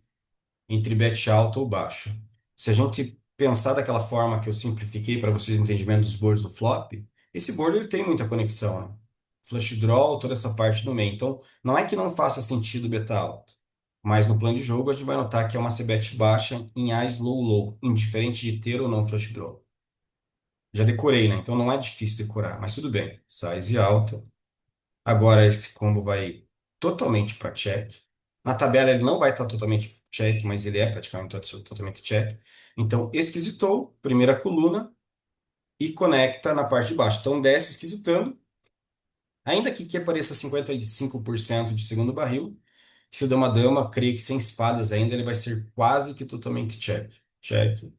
Speaker 1: bet alta ou baixa. Se a gente pensar daquela forma que eu simplifiquei para vocês o entendimento dos boards do flop, esse board ele tem muita conexão, né? Flush draw, toda essa parte no meio. Então, não é que não faça sentido beta alto, mas no plano de jogo a gente vai notar que é uma c-bet baixa em AIS low low, indiferente de ter ou não flush draw. Já decorei, né? Então não é difícil decorar, mas tudo bem. Size alta. Agora esse combo vai totalmente para check. Na tabela ele não vai estar totalmente check, mas ele é praticamente totalmente check. Então, esquisitou, primeira coluna, e conecta na parte de baixo. Então, desce esquisitando, ainda que apareça 55% de segundo barril. Se o dama-dama, creio que sem espadas ainda, ele vai ser quase que totalmente check. Check.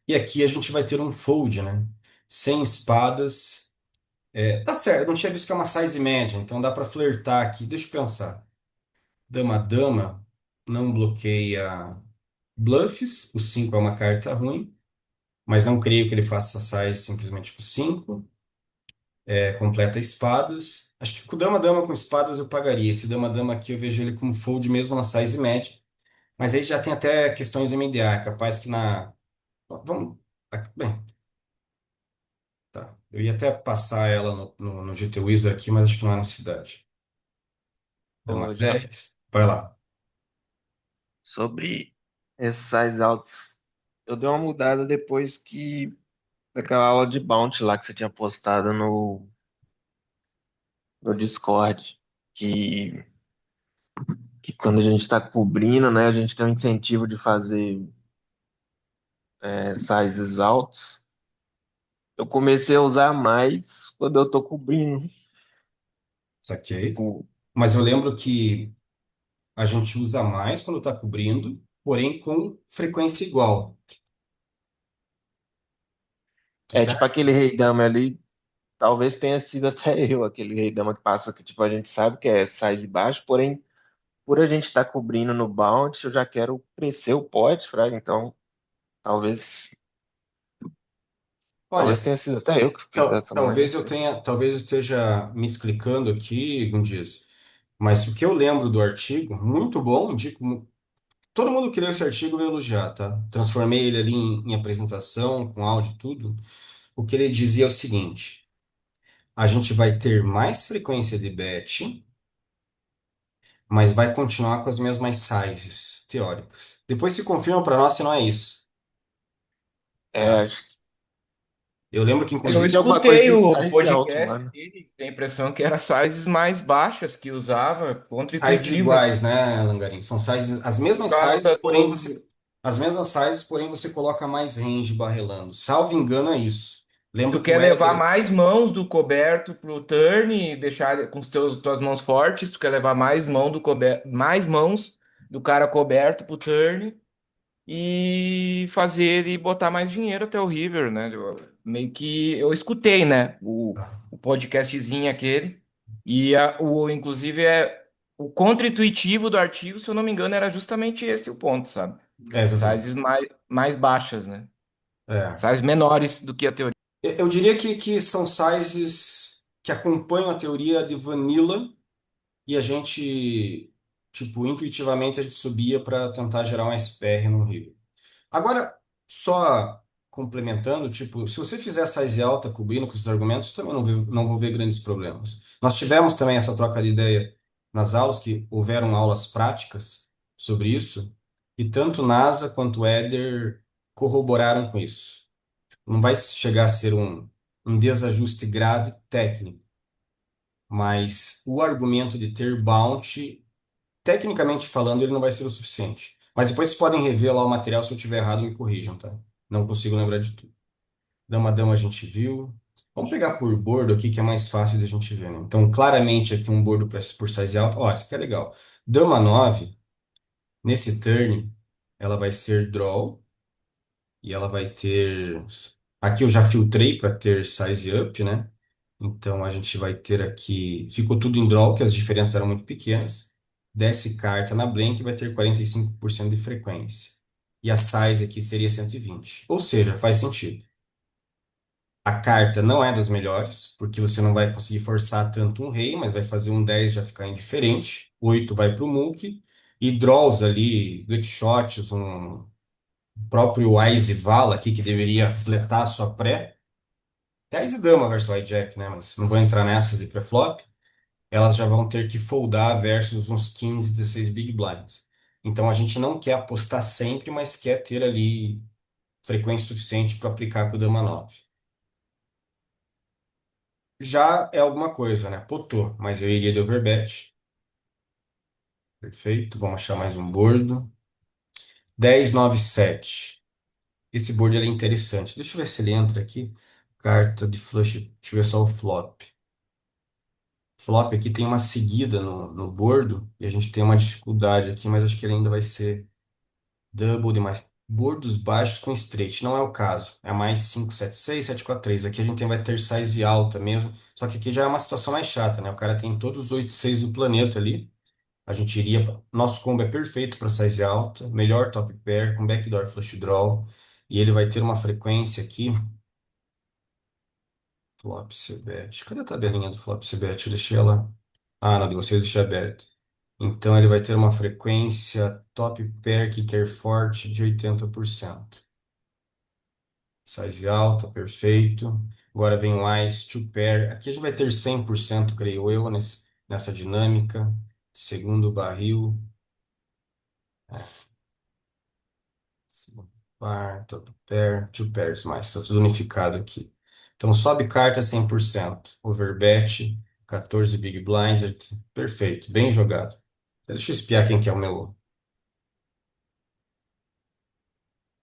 Speaker 1: E aqui a gente vai ter um fold, né? Sem espadas. Tá certo, eu não tinha visto que é uma size média, então dá para flertar aqui. Deixa eu pensar. Dama-dama não bloqueia bluffs, o 5 é uma carta ruim, mas não creio que ele faça essa size simplesmente com 5. Completa espadas. Acho que com dama-dama com espadas eu pagaria. Esse dama-dama aqui eu vejo ele como fold mesmo na size média, mas aí já tem até questões MDA, é capaz que na. Vamos. Bem, tá. Eu ia até passar ela no GT Wizard aqui, mas acho que não há necessidade. Dama
Speaker 2: Ô, Jean,
Speaker 1: 10. Vai lá.
Speaker 2: sobre esses size outs, eu dei uma mudada depois que daquela aula de Bounty lá que você tinha postado no Discord, que, que quando a gente está cobrindo, né, a gente tem um incentivo de fazer sizes altos. Eu comecei a usar mais quando eu tô cobrindo.
Speaker 1: Saquei.
Speaker 2: Tipo,
Speaker 1: Mas eu lembro que a gente usa mais quando está cobrindo, porém com frequência igual. Tô
Speaker 2: é tipo
Speaker 1: certo?
Speaker 2: aquele rei dama ali, talvez tenha sido até eu, aquele rei dama que passa que tipo a gente sabe que é size baixo, porém por a gente estar cobrindo no bounce, eu já quero crescer o pot, fraga, então talvez talvez
Speaker 1: Olha,
Speaker 2: tenha sido até eu que fiz essa
Speaker 1: talvez eu
Speaker 2: mudança.
Speaker 1: tenha, talvez eu esteja me explicando aqui, Gundias, mas o que eu lembro do artigo, muito bom, indico, todo mundo que leu esse artigo vai elogiar, tá? Transformei ele ali em apresentação, com áudio e tudo. O que ele dizia é o seguinte: a gente vai ter mais frequência de bet, mas vai continuar com as mesmas sizes teóricas. Depois se confirma para nós se não é isso,
Speaker 2: É,
Speaker 1: tá?
Speaker 2: acho que
Speaker 1: Eu lembro que,
Speaker 2: eu
Speaker 3: Eu
Speaker 2: vi
Speaker 1: inclusive,
Speaker 2: alguma coisa
Speaker 3: escutei
Speaker 2: de
Speaker 3: o
Speaker 2: size alto lá,
Speaker 3: podcast
Speaker 2: né?
Speaker 3: dele, tem a impressão que era sizes mais baixas que usava contra
Speaker 1: sizes
Speaker 3: intuitivo
Speaker 1: iguais, né, Langarim? São sizes, as
Speaker 3: por
Speaker 1: mesmas sizes,
Speaker 3: causa
Speaker 1: porém
Speaker 3: do
Speaker 1: você, as mesmas sizes, porém você coloca mais range barrelando. Salvo engano, é isso.
Speaker 3: tu
Speaker 1: Lembro que
Speaker 3: quer
Speaker 1: o
Speaker 3: levar
Speaker 1: Éder,
Speaker 3: mais mãos do coberto pro turn e deixar com tuas mãos fortes, tu quer levar mais mão do coberto, mais mãos do cara coberto pro turn e fazer ele botar mais dinheiro até o river, né? Meio que eu escutei, né? O podcastzinho aquele. Inclusive, o contra-intuitivo do artigo, se eu não me engano, era justamente esse o ponto, sabe?
Speaker 1: exatamente.
Speaker 3: Sizes mais baixas, né?
Speaker 1: É.
Speaker 3: Sizes menores do que a teoria.
Speaker 1: Eu diria que são sizes que acompanham a teoria de Vanilla e a gente, tipo, intuitivamente a gente subia para tentar gerar um SPR no River. Agora, só complementando, tipo, se você fizer size alta cobrindo com esses argumentos, eu também não vou ver grandes problemas. Nós tivemos também essa troca de ideia nas aulas, que houveram aulas práticas sobre isso, e tanto NASA quanto Éder corroboraram com isso. Não vai chegar a ser um desajuste grave técnico, mas o argumento de ter bounty, tecnicamente falando, ele não vai ser o suficiente. Mas depois vocês podem rever lá o material, se eu estiver errado, me corrijam, tá? Não consigo lembrar de tudo. Dama-dama a gente viu. Vamos pegar por bordo aqui, que é mais fácil de a gente ver, né? Então, claramente aqui um bordo por size alto. Ó, isso aqui é legal. Dama 9 nesse turn, ela vai ser draw. E ela vai ter. Aqui eu já filtrei para ter size up, né? Então a gente vai ter aqui. Ficou tudo em draw, que as diferenças eram muito pequenas. Desce carta na blank vai ter 45% de frequência. E a size aqui seria 120. Ou seja, faz sentido. A carta não é das melhores, porque você não vai conseguir forçar tanto um rei, mas vai fazer um 10 já ficar indiferente. 8 vai para o Mook. E draws ali, gut shots, um próprio Wise Vala aqui, que deveria fletar a sua pré. Até Ás e Dama versus Hijack, né? Mas não vou entrar nessas de pré-flop. Elas já vão ter que foldar versus uns 15, 16 big blinds. Então a gente não quer apostar sempre, mas quer ter ali frequência suficiente para aplicar com o Dama 9. Já é alguma coisa, né? Potou, mas eu iria de overbet. Perfeito, vamos achar mais um bordo. 10, 9, 7. Esse board ele é interessante. Deixa eu ver se ele entra aqui. Carta de flush. Deixa eu ver só o flop. Flop aqui tem uma seguida no bordo e a gente tem uma dificuldade aqui, mas acho que ele ainda vai ser double demais. Bordos baixos com straight. Não é o caso. É mais 5, 7, 6, 7, 4, 3. Aqui a gente vai ter size alta mesmo. Só que aqui já é uma situação mais chata, né? O cara tem todos os 8, 6 do planeta ali. A gente iria. Nosso combo é perfeito para size alta. Melhor top pair com backdoor flush draw. E ele vai ter uma frequência aqui. Flop CBET. Cadê a tabelinha do Flop CBET? Eu deixei ela. Ah, não, de vocês eu deixei aberto. Então ele vai ter uma frequência top pair kicker forte de 80%. Size alta, perfeito. Agora vem o Ice, two pair. Aqui a gente vai ter 100%, creio eu, nessa dinâmica. Segundo barril. Par, top pair, two pairs mais. Está tudo unificado aqui. Então sobe carta 100%. Overbet, 14 big blinds. Perfeito, bem jogado. Deixa eu espiar quem que é o meu.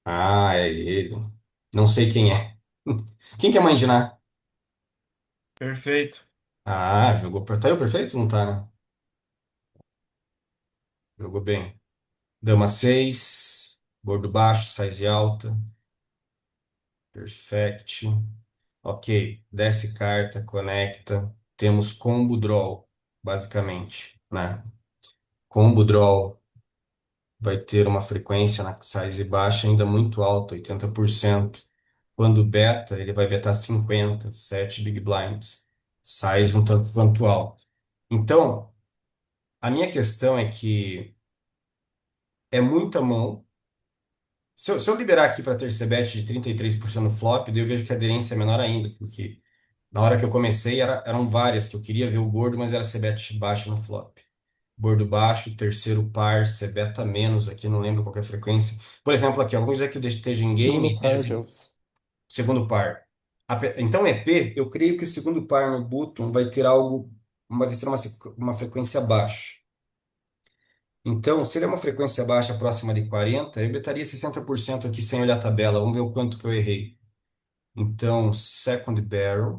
Speaker 1: Ah, é ele. Não sei quem é. Quem que é mãe de Ná?
Speaker 3: Perfeito.
Speaker 1: Ah, jogou. Tá eu perfeito? Não tá, né? Jogou bem. Dama 6, bordo baixo, size alta. Perfect. Ok, desce carta, conecta. Temos combo draw, basicamente, né? Combo draw vai ter uma frequência na size baixa ainda muito alta, 80%. Quando beta, ele vai betar 50, 7 big blinds. Size um tanto quanto alto. Então, a minha questão é que é muita mão. Se eu liberar aqui para terceir bet de 33% no flop, daí eu vejo que a aderência é menor ainda, porque na hora que eu comecei eram várias que eu queria ver o gordo, mas era C-bet baixo no flop. Bordo baixo, terceiro par, C-beta menos aqui, não lembro qual que é a frequência. Por exemplo, aqui, alguns é que eu esteja em game
Speaker 4: Segundo
Speaker 1: e tem
Speaker 4: par,
Speaker 1: assim,
Speaker 4: Deus.
Speaker 1: segundo par. Então, EP, eu creio que o segundo par no button vai ter algo, vai ser uma frequência baixa. Então, se ele é uma frequência baixa próxima de 40, eu betaria 60% aqui sem olhar a tabela. Vamos ver o quanto que eu errei. Então, second barrel,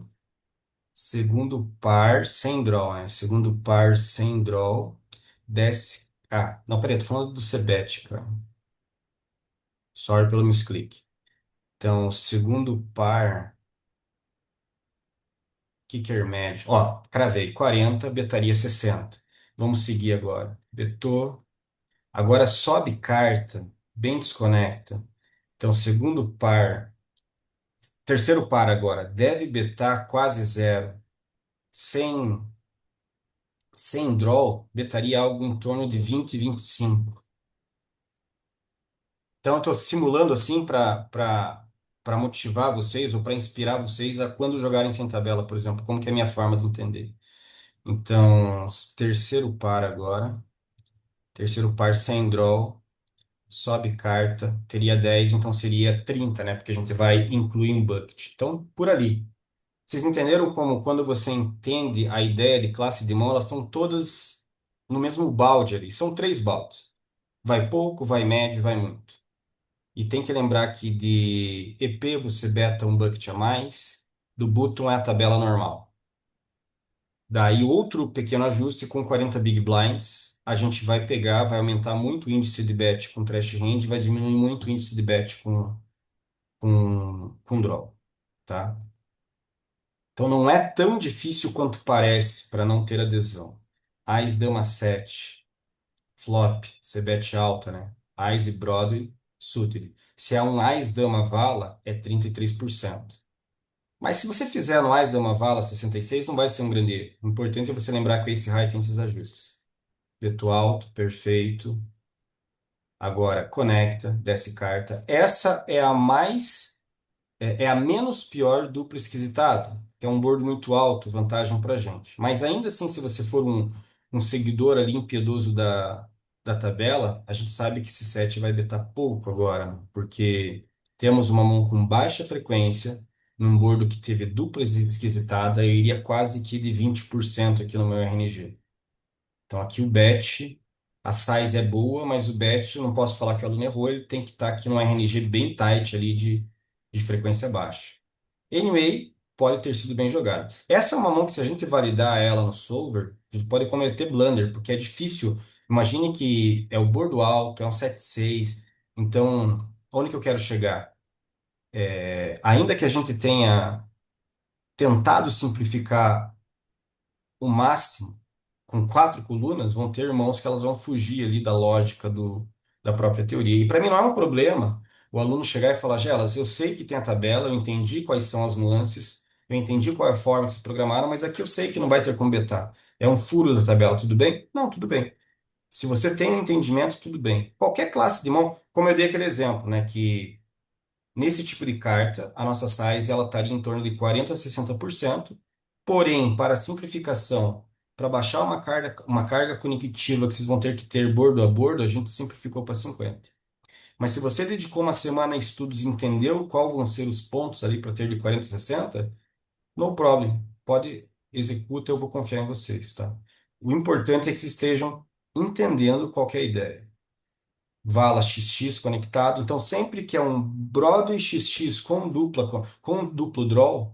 Speaker 1: segundo par sem draw, né? Segundo par sem draw, desce. Ah, não, peraí, tô falando do Cebet, cara. Sorry pelo misclick. Então, segundo par, kicker médio. Ó, cravei 40, betaria 60. Vamos seguir agora. Betou. Agora sobe carta, bem desconecta. Então, segundo par, terceiro par agora, deve betar quase zero. Sem, sem draw, betaria algo em torno de 20, 25. Então, eu estou simulando assim para motivar vocês ou para inspirar vocês a quando jogarem sem tabela, por exemplo, como que é a minha forma de entender. Então, terceiro par agora, terceiro par sem draw, sobe carta, teria 10, então seria 30, né? Porque a gente vai incluir um bucket. Então, por ali. Vocês entenderam como quando você entende a ideia de classe de mão, elas estão todas no mesmo balde ali. São três baldes. Vai pouco, vai médio, vai muito. E tem que lembrar que de EP você beta um bucket a mais, do button é a tabela normal. Daí outro pequeno ajuste com 40 big blinds, a gente vai pegar, vai aumentar muito o índice de bet com trash hand, vai diminuir muito o índice de bet com draw, tá? Então não é tão difícil quanto parece para não ter adesão. Ás dama 7, flop, você bet alta, né? Ás e Broadway, suited. Se é um Ás dama vala, é 33%. Mas se você fizer anuais de uma vala 66, não vai ser um grande erro. O importante é você lembrar que o Ace High tem esses ajustes. Veto alto, perfeito. Agora, conecta, desce carta. Essa é a mais, é a menos pior dupla esquisitada, que é um board muito alto, vantagem pra gente. Mas ainda assim, se você for um seguidor ali impiedoso da tabela, a gente sabe que esse set vai betar pouco agora, né? Porque temos uma mão com baixa frequência, num board que teve dupla esquisitada, eu iria quase que de 20% aqui no meu RNG. Então aqui o bet, a size é boa, mas o bet, eu não posso falar que o aluno errou, ele tem que estar aqui no RNG bem tight ali de frequência baixa. Anyway, pode ter sido bem jogado. Essa é uma mão que se a gente validar ela no solver, a gente pode cometer blunder, porque é difícil. Imagine que é o bordo alto, é um 7-6. Então, onde que eu quero chegar? Ainda que a gente tenha tentado simplificar o máximo, com quatro colunas, vão ter irmãos que elas vão fugir ali da lógica da própria teoria. E para mim não é um problema o aluno chegar e falar, Gelas, eu sei que tem a tabela, eu entendi quais são as nuances, eu entendi qual é a forma que se programaram, mas aqui eu sei que não vai ter como betar. É um furo da tabela, tudo bem? Não, tudo bem. Se você tem um entendimento, tudo bem. Qualquer classe de mão, como eu dei aquele exemplo, né, que nesse tipo de carta, a nossa size ela estaria em torno de 40 a 60%. Porém, para simplificação, para baixar uma carga cognitiva que vocês vão ter que ter bordo a bordo, a gente simplificou para 50%. Mas se você dedicou uma semana a estudos e entendeu qual vão ser os pontos ali para ter de 40 a 60, no problem. Pode executa, eu vou confiar em vocês, tá? O importante é que vocês estejam entendendo qual que é a ideia. Vala XX conectado. Então, sempre que é um Broadway XX com duplo draw,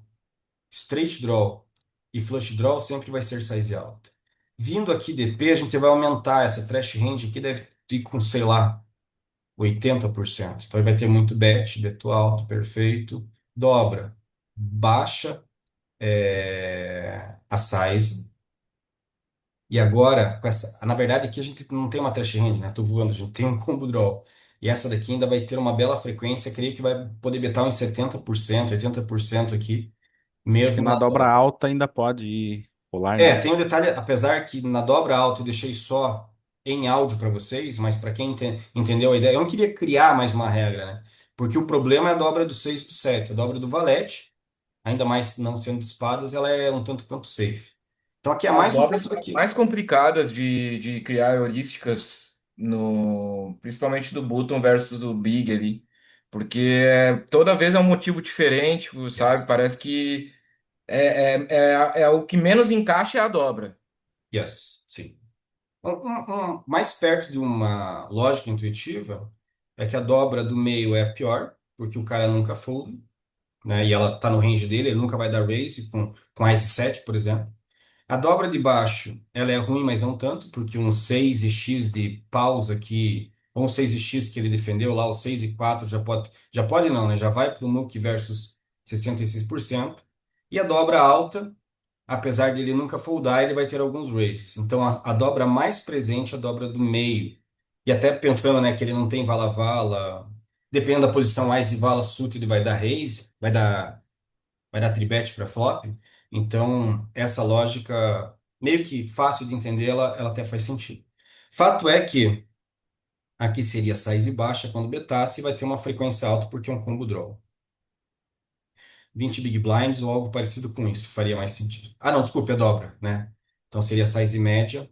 Speaker 1: straight draw e flush draw, sempre vai ser size alta. Vindo aqui DP, a gente vai aumentar essa trash range aqui, deve ir com, sei lá, 80%. Então, vai ter muito beto alto, perfeito. Dobra, baixa a size. E agora, com essa, na verdade, aqui a gente não tem uma trash hand, né? Tô voando, a gente tem um combo draw. E essa daqui ainda vai ter uma bela frequência, creio que vai poder betar uns 70%, 80% aqui,
Speaker 4: Acho que
Speaker 1: mesmo
Speaker 4: na
Speaker 1: na
Speaker 4: dobra
Speaker 1: dobra.
Speaker 4: alta ainda pode ir polar, né?
Speaker 1: Tem um detalhe, apesar que na dobra alta eu deixei só em áudio para vocês, mas para quem entendeu a ideia, eu não queria criar mais uma regra, né? Porque o problema é a dobra do 6 e do 7. A dobra do valete, ainda mais não sendo de espadas, ela é um tanto quanto safe. Então aqui é
Speaker 3: As
Speaker 1: mais um
Speaker 3: dobras
Speaker 1: ponto
Speaker 3: são as
Speaker 1: daqui.
Speaker 3: mais complicadas de criar heurísticas, no, principalmente do Button versus do Big ali. Porque toda vez é um motivo diferente, sabe?
Speaker 1: Yes.
Speaker 3: Parece que é o que menos encaixa é a dobra.
Speaker 1: Yes, sim. Mais perto de uma lógica intuitiva é que a dobra do meio é a pior, porque o cara nunca folda, né? E ela tá no range dele, ele nunca vai dar raise com Ice 7, por exemplo. A dobra de baixo, ela é ruim, mas não tanto, porque um 6 e X de pausa aqui, ou um 6 e X que ele defendeu lá, o 6 e 4 já pode não, né? Já vai para o Nuke versus 66%. E a dobra alta, apesar de ele nunca foldar, ele vai ter alguns raises. Então a dobra mais presente é a dobra do meio. E até pensando, né, que ele não tem vala-vala, dependendo da posição Ice e vala suit, ele vai dar raise, vai dar tribet para flop. Então essa lógica, meio que fácil de entender, ela até faz sentido. Fato é que aqui seria size baixa quando betasse e vai ter uma frequência alta porque é um combo draw. 20 big blinds ou algo parecido com isso, faria mais sentido. Ah, não, desculpe, a dobra, né? Então seria size média.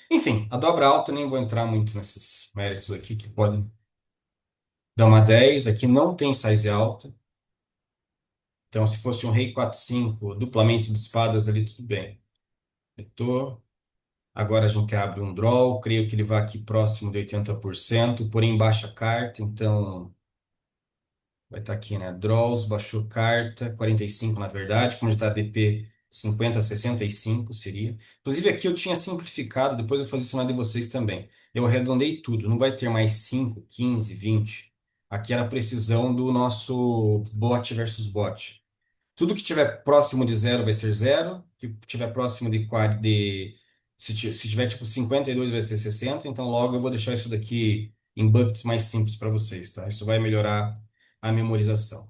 Speaker 1: Enfim, a dobra alta, eu nem vou entrar muito nesses méritos aqui, que podem dar uma 10. Aqui não tem size alta. Então, se fosse um rei 4-5, duplamente de espadas ali, tudo bem. Apertou. Agora a gente abre um draw. Creio que ele vai aqui próximo de 80%, porém baixa carta. Então, vai estar aqui, né? Draws, baixou carta, 45 na verdade, como já está DP 50, 65 seria. Inclusive aqui eu tinha simplificado, depois eu vou fazer isso na de vocês também. Eu arredondei tudo, não vai ter mais 5, 15, 20. Aqui era a precisão do nosso bot versus bot. Tudo que tiver próximo de zero vai ser zero, que tiver próximo de, se tiver tipo 52 vai ser 60, então logo eu vou deixar isso daqui em buckets mais simples para vocês, tá? Isso vai melhorar a memorização.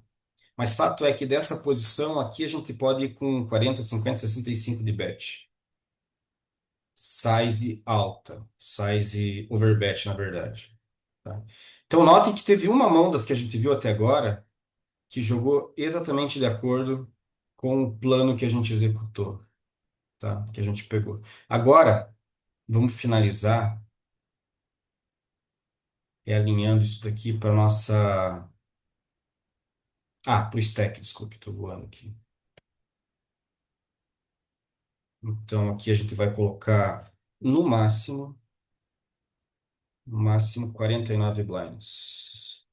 Speaker 1: Mas fato é que dessa posição aqui a gente pode ir com 40, 50, 65 de bet. Size alta. Size overbet, na verdade. Tá? Então notem que teve uma mão das que a gente viu até agora que jogou exatamente de acordo com o plano que a gente executou, tá? Que a gente pegou. Agora, vamos finalizar alinhando isso daqui para nossa. Ah, para o stack, desculpe, estou voando aqui. Então, aqui a gente vai colocar no máximo 49 blinds.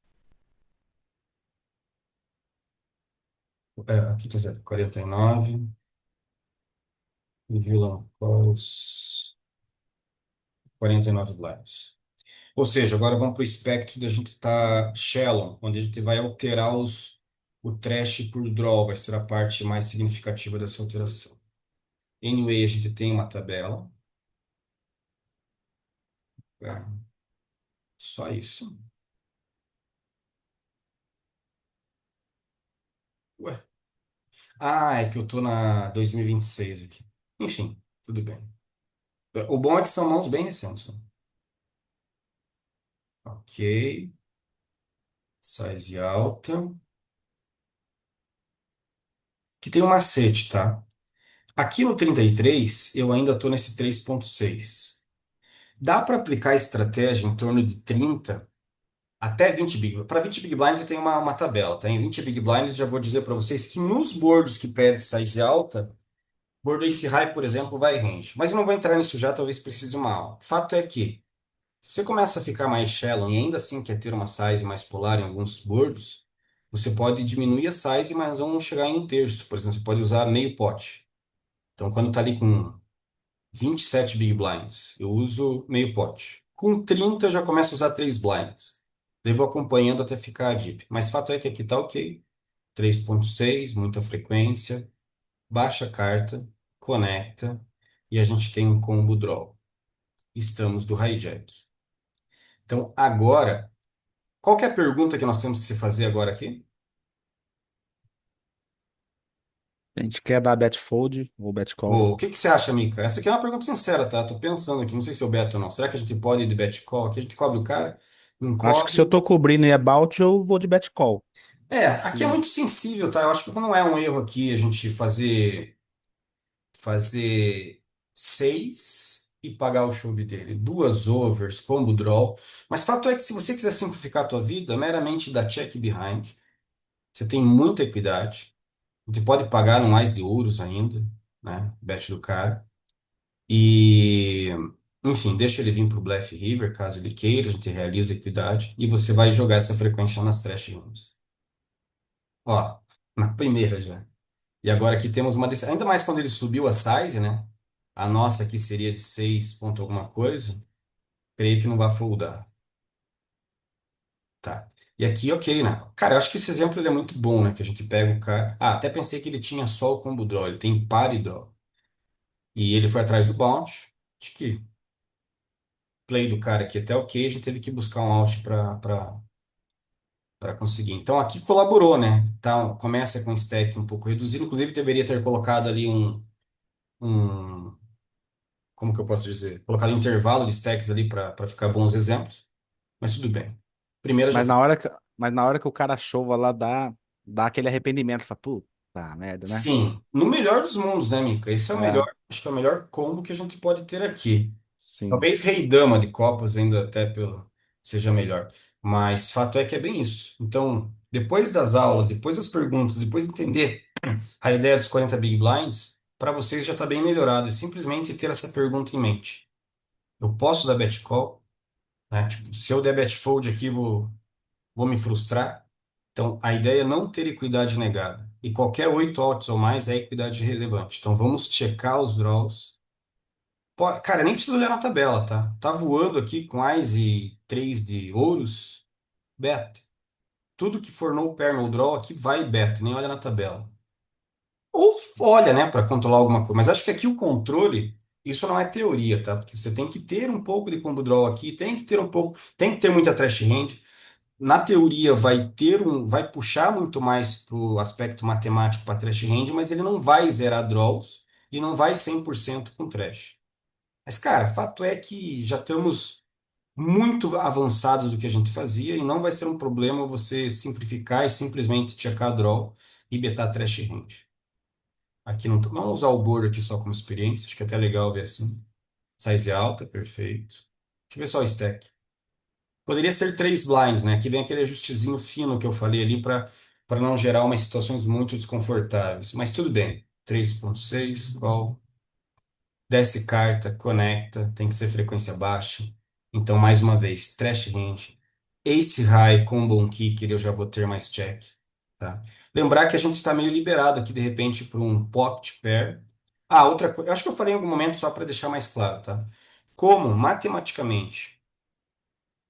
Speaker 1: Aqui está certo, 49. Villain calls, 49 blinds. Ou seja, agora vamos para o espectro da gente estar shallow, onde a gente vai alterar o trash por draw, vai ser a parte mais significativa dessa alteração. Anyway, a gente tem uma tabela. É, só isso. Ué. Ah, é que eu tô na 2026 aqui. Enfim, tudo bem. O bom é que são mãos bem recentes, né? Ok. Size alta. Que tem um macete, tá? Aqui no 33 eu ainda estou nesse 3,6. Dá para aplicar estratégia em torno de 30 até 20 big. Para 20 big blinds eu tenho uma tabela, tá? Em 20 big blinds já vou dizer para vocês que nos bordos que pedem size alta, bordo ace high, por exemplo, vai range. Mas eu não vou entrar nisso já, talvez precise de uma aula. Fato é que se você começa a ficar mais shallow e ainda assim quer ter uma size mais polar em alguns bordos, você pode diminuir a size, mas não chegar em um terço. Por exemplo, você pode usar meio pote. Então, quando está ali com 27 big blinds, eu uso meio pote. Com 30 eu já começo a usar 3 blinds. Daí vou acompanhando até ficar a deep. Mas fato é que aqui está ok. 3,6, muita frequência, baixa carta, conecta e a gente tem um combo draw. Estamos do hijack. Então, agora, qual que é a pergunta que nós temos que se fazer agora aqui?
Speaker 4: A gente quer dar bet fold ou bet call.
Speaker 1: O que que você acha, Mika? Essa aqui é uma pergunta sincera, tá? Tô pensando aqui, não sei se eu beto ou não. Será que a gente pode ir de bet call? Aqui a gente cobre o cara? Não
Speaker 4: Acho que se eu
Speaker 1: cobre?
Speaker 4: tô cobrindo e é bout, eu vou de bet call.
Speaker 1: Aqui é
Speaker 4: Se...
Speaker 1: muito sensível, tá? Eu acho que não é um erro aqui a gente fazer 6 e pagar o chove dele. Duas overs, combo draw. Mas fato é que se você quiser simplificar a tua vida, meramente dá check behind. Você tem muita equidade. Você pode pagar no mais de ouros ainda, né? Bet do cara. E, enfim, deixa ele vir pro Bluff River, caso ele queira, a gente realiza a equidade. E você vai jogar essa frequência nas trash rooms. Ó, na primeira já. E agora aqui temos uma decisão. Ainda mais quando ele subiu a size, né? A nossa aqui seria de 6 ponto alguma coisa. Creio que não vai foldar. Tá. E aqui, ok, né? Cara, eu acho que esse exemplo ele é muito bom, né? Que a gente pega o cara. Ah, até pensei que ele tinha só o combo draw. Ele tem par e draw. E ele foi atrás do bounce. Acho que play do cara aqui até ok. A gente teve que buscar um out para conseguir. Então aqui colaborou, né? Tá, começa com stack um pouco reduzido. Inclusive, deveria ter colocado ali um como que eu posso dizer? Colocar um intervalo de stacks ali para ficar bons exemplos, mas tudo bem. Primeira já
Speaker 4: Mas
Speaker 1: foi.
Speaker 4: na hora que o cara chova lá, dá aquele arrependimento. Fala, puta merda, né?
Speaker 1: Sim, no melhor dos mundos, né, Mika? Esse é o melhor,
Speaker 4: É,
Speaker 1: acho que é o melhor combo que a gente pode ter aqui.
Speaker 4: sim.
Speaker 1: Talvez Rei e Dama de Copas ainda até seja melhor, mas fato é que é bem isso. Então, depois das aulas, depois das perguntas, depois de entender a ideia dos 40 Big Blinds, para vocês já está bem melhorado. É simplesmente ter essa pergunta em mente. Eu posso dar bet call? Né? Tipo, se eu der bet fold aqui, vou me frustrar. Então, a ideia é não ter equidade negada. E qualquer 8 outs ou mais é equidade relevante. Então, vamos checar os draws. Cara, nem precisa olhar na tabela, tá? Tá voando aqui com Ás e 3 de ouros, bet. Tudo que for no pair, no draw, aqui vai bet, nem olha na tabela. Ou olha, né, para controlar alguma coisa. Mas acho que aqui o controle, isso não é teoria, tá? Porque você tem que ter um pouco de combo draw aqui, tem que ter um pouco, tem que ter muita trash hand. na teoria vai puxar muito mais para o aspecto matemático para trash hand, mas ele não vai zerar draws e não vai 100% com trash. Mas, cara, fato é que já estamos muito avançados do que a gente fazia e não vai ser um problema você simplificar e simplesmente checar draw e betar trash hand. Aqui não, vamos usar o board aqui só como experiência, acho que é até legal ver assim. Size alta, perfeito. Deixa eu ver só o stack. Poderia ser três blinds, né? Aqui vem aquele ajustezinho fino que eu falei ali para não gerar umas situações muito desconfortáveis. Mas tudo bem. 3.6, qual? Desce carta, conecta, tem que ser frequência baixa. Então, mais uma vez, trash range. Ace high com bom kicker, eu já vou ter mais check. Tá? Lembrar que a gente está meio liberado aqui, de repente, para um pocket pair. Ah, outra coisa. Eu acho que eu falei em algum momento só para deixar mais claro, tá? Como, matematicamente,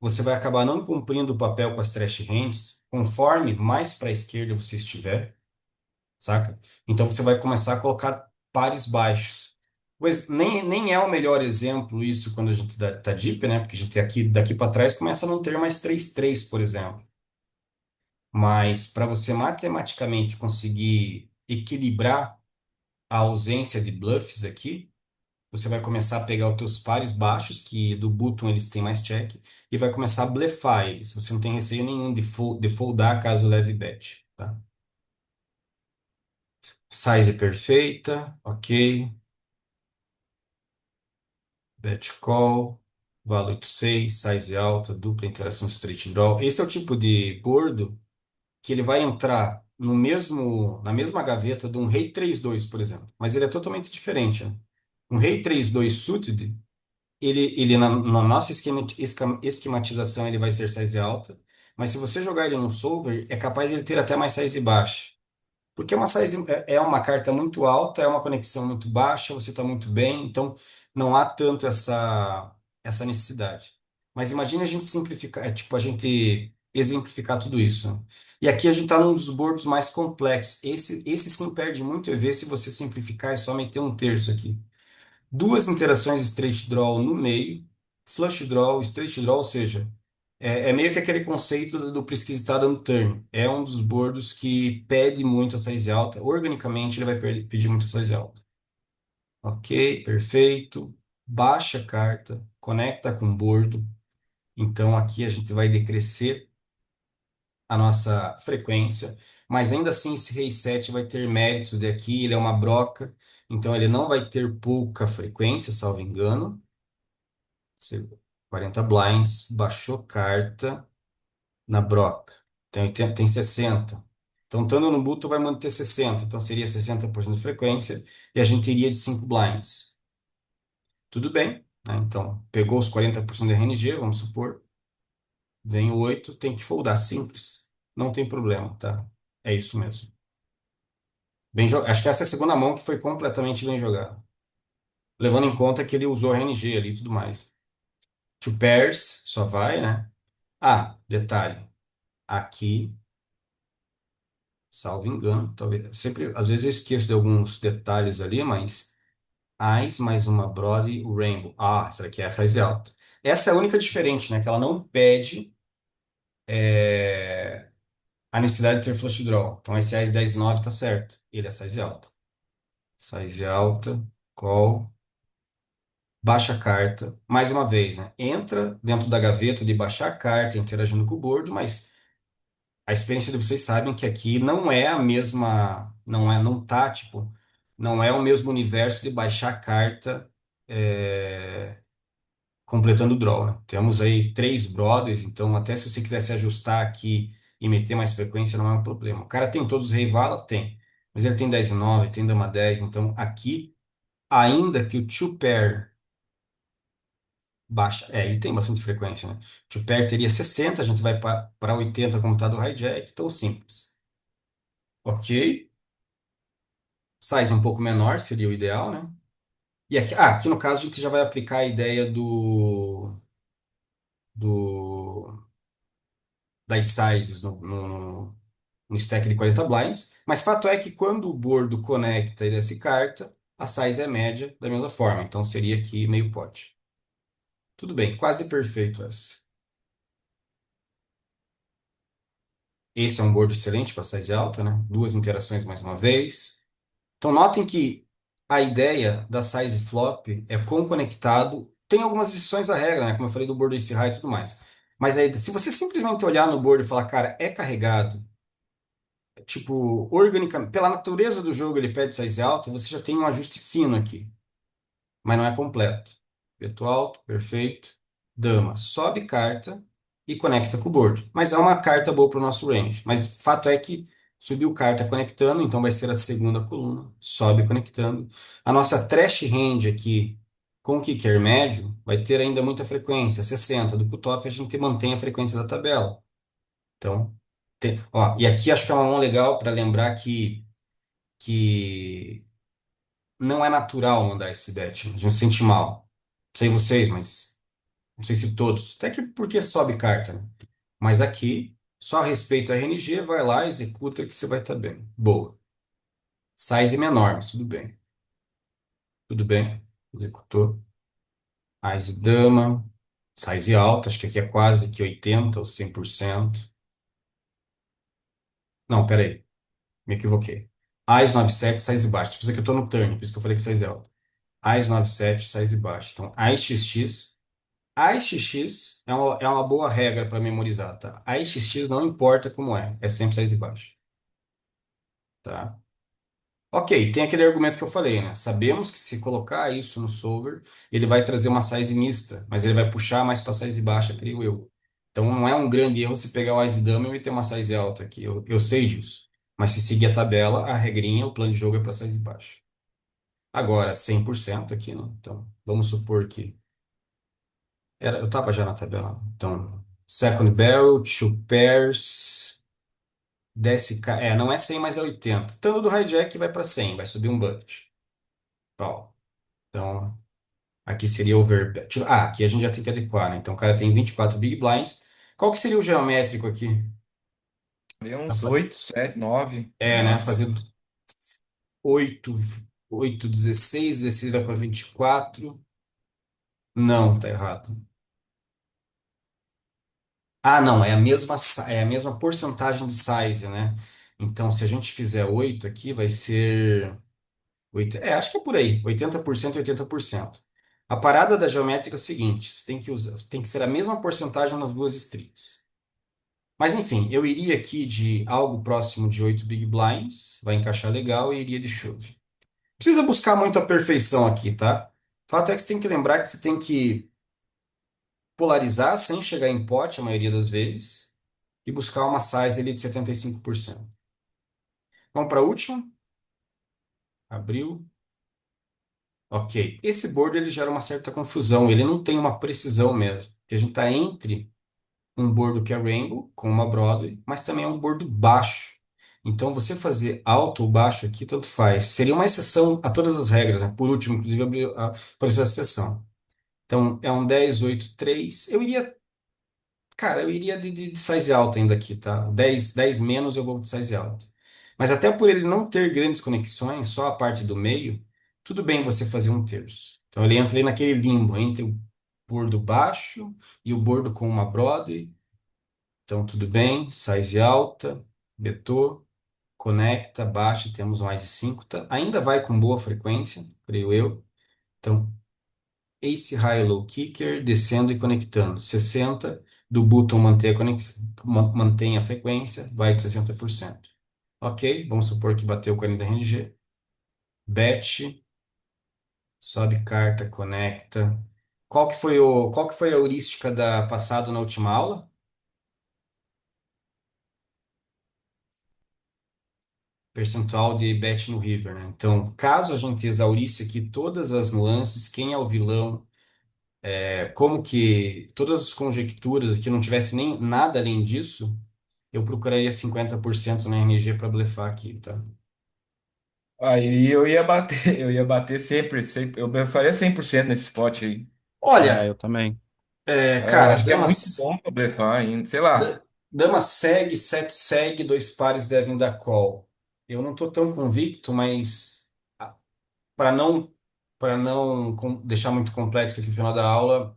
Speaker 1: você vai acabar não cumprindo o papel com as trash hands, conforme mais para a esquerda você estiver, saca? Então você vai começar a colocar pares baixos. Pois nem é o melhor exemplo isso quando a gente tá deep, né? Porque a gente aqui daqui para trás começa a não ter mais 3-3, por exemplo. Mas para você matematicamente conseguir equilibrar a ausência de bluffs aqui, você vai começar a pegar os teus pares baixos, que do button eles têm mais check, e vai começar a blefar eles. Você não tem receio nenhum de foldar caso leve bet, tá? Size perfeita, ok. Bet call, vale 8-6, size alta, dupla interação straight draw. Esse é o tipo de bordo que ele vai entrar na mesma gaveta de um rei 3-2, por exemplo. Mas ele é totalmente diferente, né? Um rei 3-2 suited, ele na nossa esquematização ele vai ser size alta, mas se você jogar ele num solver, é capaz de ele ter até mais size baixa. Porque é uma size, é uma carta muito alta, é uma conexão muito baixa, você está muito bem, então não há tanto essa necessidade. Mas imagine a gente simplificar, tipo, a gente exemplificar tudo isso, né? E aqui a gente está num dos boards mais complexos. Esse sim perde muito EV se você simplificar e só meter um terço aqui. Duas interações straight draw no meio, flush draw, straight draw, ou seja, é meio que aquele conceito do presquisitado no turn. É um dos bordos que pede muito a size alta. Organicamente, ele vai pedir muito a size alta. Ok, perfeito. Baixa a carta, conecta com o bordo. Então, aqui a gente vai decrescer a nossa frequência, mas ainda assim esse rei 7 vai ter méritos de aqui, ele é uma broca, então ele não vai ter pouca frequência, salvo engano. 40 blinds, baixou carta na broca. Tem 60. Então, estando no buto, vai manter 60. Então, seria 60% de frequência e a gente iria de 5 blinds. Tudo bem, né? Então, pegou os 40% de RNG, vamos supor. Vem o 8, tem que foldar. Simples. Não tem problema, tá? É isso mesmo. Acho que essa é a segunda mão que foi completamente bem jogada. Levando em conta que ele usou RNG ali e tudo mais. Two pairs, só vai, né? Ah, detalhe. Aqui, salvo engano, talvez. Sempre, às vezes eu esqueço de alguns detalhes ali, mas Eyes mais uma Brody Rainbow. Ah, essa daqui é a size alta. Essa é a única diferente, né? Que ela não pede a necessidade de ter flush draw. Então esse Eyes 10-9 tá certo. Ele é size alta. Size alta, call, baixa a carta. Mais uma vez, né? Entra dentro da gaveta de baixar a carta, interagindo com o board, mas a experiência de vocês sabem que aqui não é a mesma, não tá, tipo, não é o mesmo universo de baixar carta é, completando o draw, né? Temos aí três brothers, então até se você quiser se ajustar aqui e meter mais frequência, não é um problema. O cara tem todos os rei vala? Tem. Mas ele tem 10-9, tem dama 10, então aqui, ainda que o two pair baixa, ele tem bastante frequência, né? Two pair teria 60, a gente vai para 80 como está do hijack, então simples. Ok? Size um pouco menor seria o ideal, né? E aqui no caso a gente já vai aplicar a ideia do das sizes no stack de 40 blinds, mas fato é que quando o bordo conecta e desce carta, a size é média da mesma forma, então seria aqui meio pote. Tudo bem, quase perfeito essa. Esse é um board excelente para size alta, né? Duas interações mais uma vez. Então, notem que a ideia da size flop é quão conectado. Tem algumas exceções à regra, né? Como eu falei do board ace high e tudo mais. Mas aí, se você simplesmente olhar no board e falar, cara, é carregado, tipo, organicamente, pela natureza do jogo ele pede size alta, você já tem um ajuste fino aqui, mas não é completo. Preto alto, perfeito. Dama, sobe carta e conecta com o board. Mas é uma carta boa para o nosso range. Mas fato é que subiu carta conectando, então vai ser a segunda coluna. Sobe conectando. A nossa trash hand aqui, com o kicker médio, vai ter ainda muita frequência, 60. Do cutoff a gente mantém a frequência da tabela. Então, ó, e aqui acho que é uma mão legal para lembrar que não é natural mandar esse bet. A gente se sente mal. Não sei vocês, mas não sei se todos. Até que porque sobe carta, né? Mas aqui, só respeito a RNG, vai lá, executa que você vai estar bem. Boa. Size menor, mas tudo bem. Tudo bem. Executou. Size dama. Size alta, acho que aqui é quase que 80 ou 100%. Não, peraí. Me equivoquei. AS 97, size baixo. Por isso que eu tô no turn, por isso que eu falei que size é alta. AS 97, size baixo. Então, AS XX. AS XX é uma boa regra para memorizar, tá? AS XX não importa como é sempre size baixo, tá? Ok, tem aquele argumento que eu falei, né? Sabemos que se colocar isso no solver, ele vai trazer uma size mista, mas ele vai puxar mais para size baixa, creio eu. Então não é um grande erro se pegar o Ice Dama e meter uma size alta aqui, eu sei disso. Mas se seguir a tabela, a regrinha, o plano de jogo é para size baixa. Agora, 100% aqui, né? Então, vamos supor que eu estava já na tabela. Então, second barrel, two pairs, desce, não é 100, mas é 80. Estando do hijack vai para 100, vai subir um budget. Ó, então, aqui seria overbet. Aqui a gente já tem que adequar, né? Então, o cara tem 24 big blinds. Qual que seria o geométrico aqui?
Speaker 3: Ali uns 8, 7, 9 no
Speaker 1: Né?
Speaker 3: máximo.
Speaker 1: Fazer 8, 8, 16, 16 vai para 24. Não, tá errado. Não, é a mesma porcentagem de size, né? Então, se a gente fizer 8 aqui, vai ser acho que é por aí, 80% e 80%. A parada da geométrica é o seguinte, você tem que ser a mesma porcentagem nas duas streets. Mas enfim, eu iria aqui de algo próximo de 8 big blinds, vai encaixar legal, e iria de shove. Precisa buscar muito a perfeição aqui, tá? O fato é que você tem que lembrar que você tem que polarizar sem chegar em pote a maioria das vezes e buscar uma size ali de 75%. Vamos para a última? Abriu. Ok. Esse board ele gera uma certa confusão, ele não tem uma precisão mesmo. Porque a gente está entre um bordo que é Rainbow, com uma Broadway, mas também é um bordo baixo. Então, você fazer alto ou baixo aqui, tanto faz. Seria uma exceção a todas as regras, né? Por último, inclusive, apareceu essa exceção. Então, é um 10, 8, 3. Cara, eu iria de size alta ainda aqui, tá? 10 menos eu vou de size alta. Mas até por ele não ter grandes conexões, só a parte do meio, tudo bem você fazer um terço. Então ele entra ali naquele limbo entre o bordo baixo e o bordo com uma Broadway. Então tudo bem, size alta, betou, conecta, baixa, temos mais de 5, tá? Ainda vai com boa frequência, creio eu. Então Ace High Low Kicker, descendo e conectando. 60 do bottom mantém a frequência, vai de 60%. Ok, vamos supor que bateu 40 RNG. Bet, sobe carta, conecta. Qual que foi a heurística da passado na última aula? Percentual de bet no river, né? Então, caso a gente exaurisse aqui todas as nuances, quem é o vilão, como que todas as conjecturas aqui não tivesse nem nada além disso, eu procuraria 50% na RNG para blefar aqui, tá?
Speaker 3: Aí eu ia bater sempre, sempre eu faria 100% nesse spot aí.
Speaker 4: É,
Speaker 1: Olha,
Speaker 4: eu também.
Speaker 3: Eu
Speaker 1: cara,
Speaker 3: acho que é muito bom pra blefar ainda, sei lá.
Speaker 1: dama segue, sete segue, dois pares devem dar call. Eu não tô tão convicto, mas para não deixar muito complexo aqui no final da aula,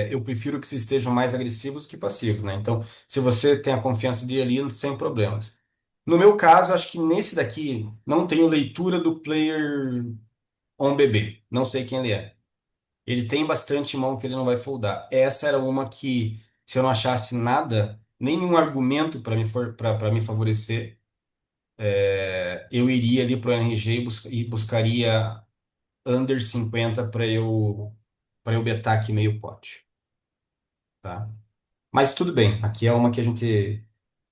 Speaker 1: eu prefiro que vocês estejam mais agressivos que passivos, né? Então, se você tem a confiança de ir ali, sem problemas. No meu caso, acho que nesse daqui não tenho leitura do player on BB. Não sei quem ele é. Ele tem bastante mão que ele não vai foldar. Essa era uma que, se eu não achasse nada, nenhum argumento para me favorecer, eu iria ali pro NRG e buscaria under 50 para eu betar aqui meio pote, tá? Mas tudo bem, aqui é uma que a gente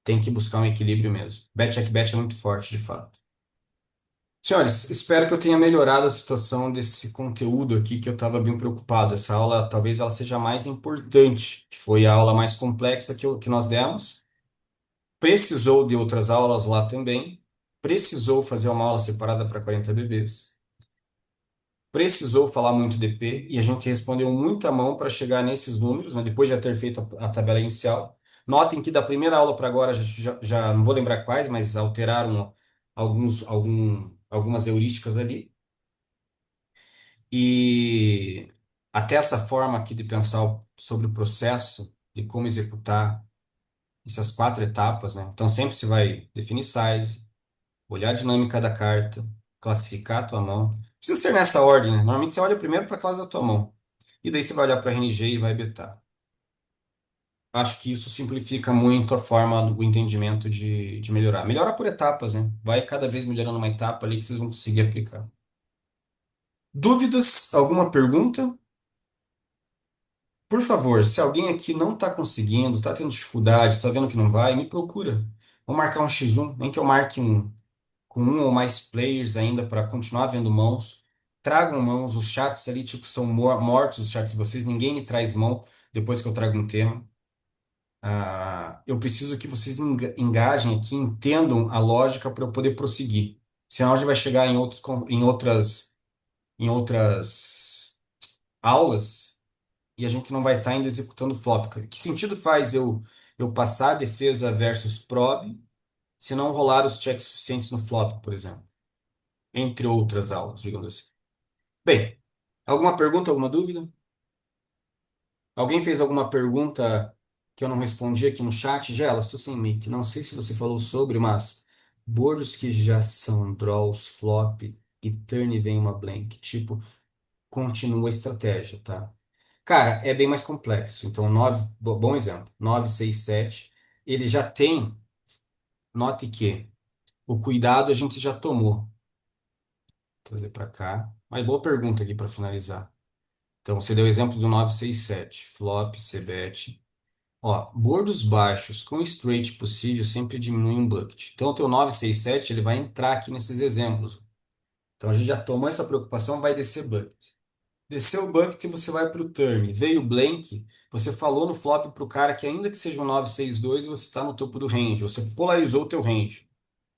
Speaker 1: tem que buscar um equilíbrio mesmo. Bet check bet é muito forte, de fato. Senhores, espero que eu tenha melhorado a situação desse conteúdo aqui que eu estava bem preocupado. Essa aula, talvez ela seja a mais importante, que foi a aula mais complexa que nós demos. Precisou de outras aulas lá também. Precisou fazer uma aula separada para 40 bebês. Precisou falar muito DP e a gente respondeu muita mão para chegar nesses números, né, depois de já ter feito a tabela inicial. Notem que da primeira aula para agora, já não vou lembrar quais, mas alteraram algumas heurísticas ali. E até essa forma aqui de pensar sobre o processo, de como executar essas 4 etapas, né? Então sempre se vai definir size, olhar a dinâmica da carta, classificar a tua mão. Precisa ser nessa ordem, né? Normalmente você olha primeiro para a classe da tua mão. E daí você vai olhar para a RNG e vai betar. Acho que isso simplifica muito a forma, o entendimento de melhorar. Melhora por etapas, né? Vai cada vez melhorando uma etapa ali que vocês vão conseguir aplicar. Dúvidas? Alguma pergunta? Por favor, se alguém aqui não está conseguindo, está tendo dificuldade, está vendo que não vai, me procura. Vamos marcar um X1, nem que eu marque com um ou mais players ainda para continuar vendo mãos. Tragam mãos, os chats ali tipo são mortos, os chats de vocês, ninguém me traz mão depois que eu trago um tema. Eu preciso que vocês engajem aqui, entendam a lógica para eu poder prosseguir. Senão a gente vai chegar em outras aulas e a gente não vai estar ainda executando flop. Que sentido faz eu passar a defesa versus prob se não rolar os checks suficientes no flop, por exemplo? Entre outras aulas, digamos assim. Bem, alguma pergunta, alguma dúvida? Alguém fez alguma pergunta que eu não respondi aqui no chat? Gela, estou sem mic. Não sei se você falou sobre, mas bordos que já são draws, flop e turn vem uma blank. Tipo, continua a estratégia, tá? Cara, é bem mais complexo. Então, bom exemplo, 9 6 7 ele já tem, note que o cuidado a gente já tomou. Vou trazer para cá. Mas boa pergunta aqui para finalizar. Então, você deu o exemplo do 9 6 7 flop, c-bet. Ó, bordos baixos com straight possível sempre diminuem um bucket. Então, o teu 9 6 7 ele vai entrar aqui nesses exemplos. Então, a gente já tomou essa preocupação, vai descer bucket. Desceu o bucket, você vai para o turn. Veio o blank, você falou no flop para o cara que ainda que seja um 9-6-2, você está no topo do range. Você polarizou o teu range.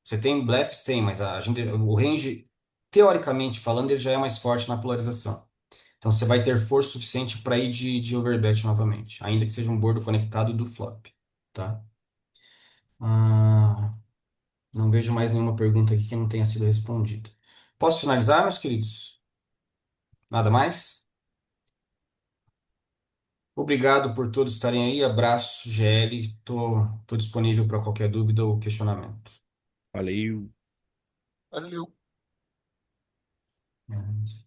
Speaker 1: Você tem bleffs? Tem, mas o range, teoricamente falando, ele já é mais forte na polarização. Então você vai ter força suficiente para ir de overbet novamente, ainda que seja um bordo conectado do flop. Tá? Ah, não vejo mais nenhuma pergunta aqui que não tenha sido respondida. Posso finalizar, meus queridos? Nada mais? Obrigado por todos estarem aí. Abraço, GL. Tô disponível para qualquer dúvida ou questionamento.
Speaker 4: Valeu.
Speaker 2: Valeu.
Speaker 1: É.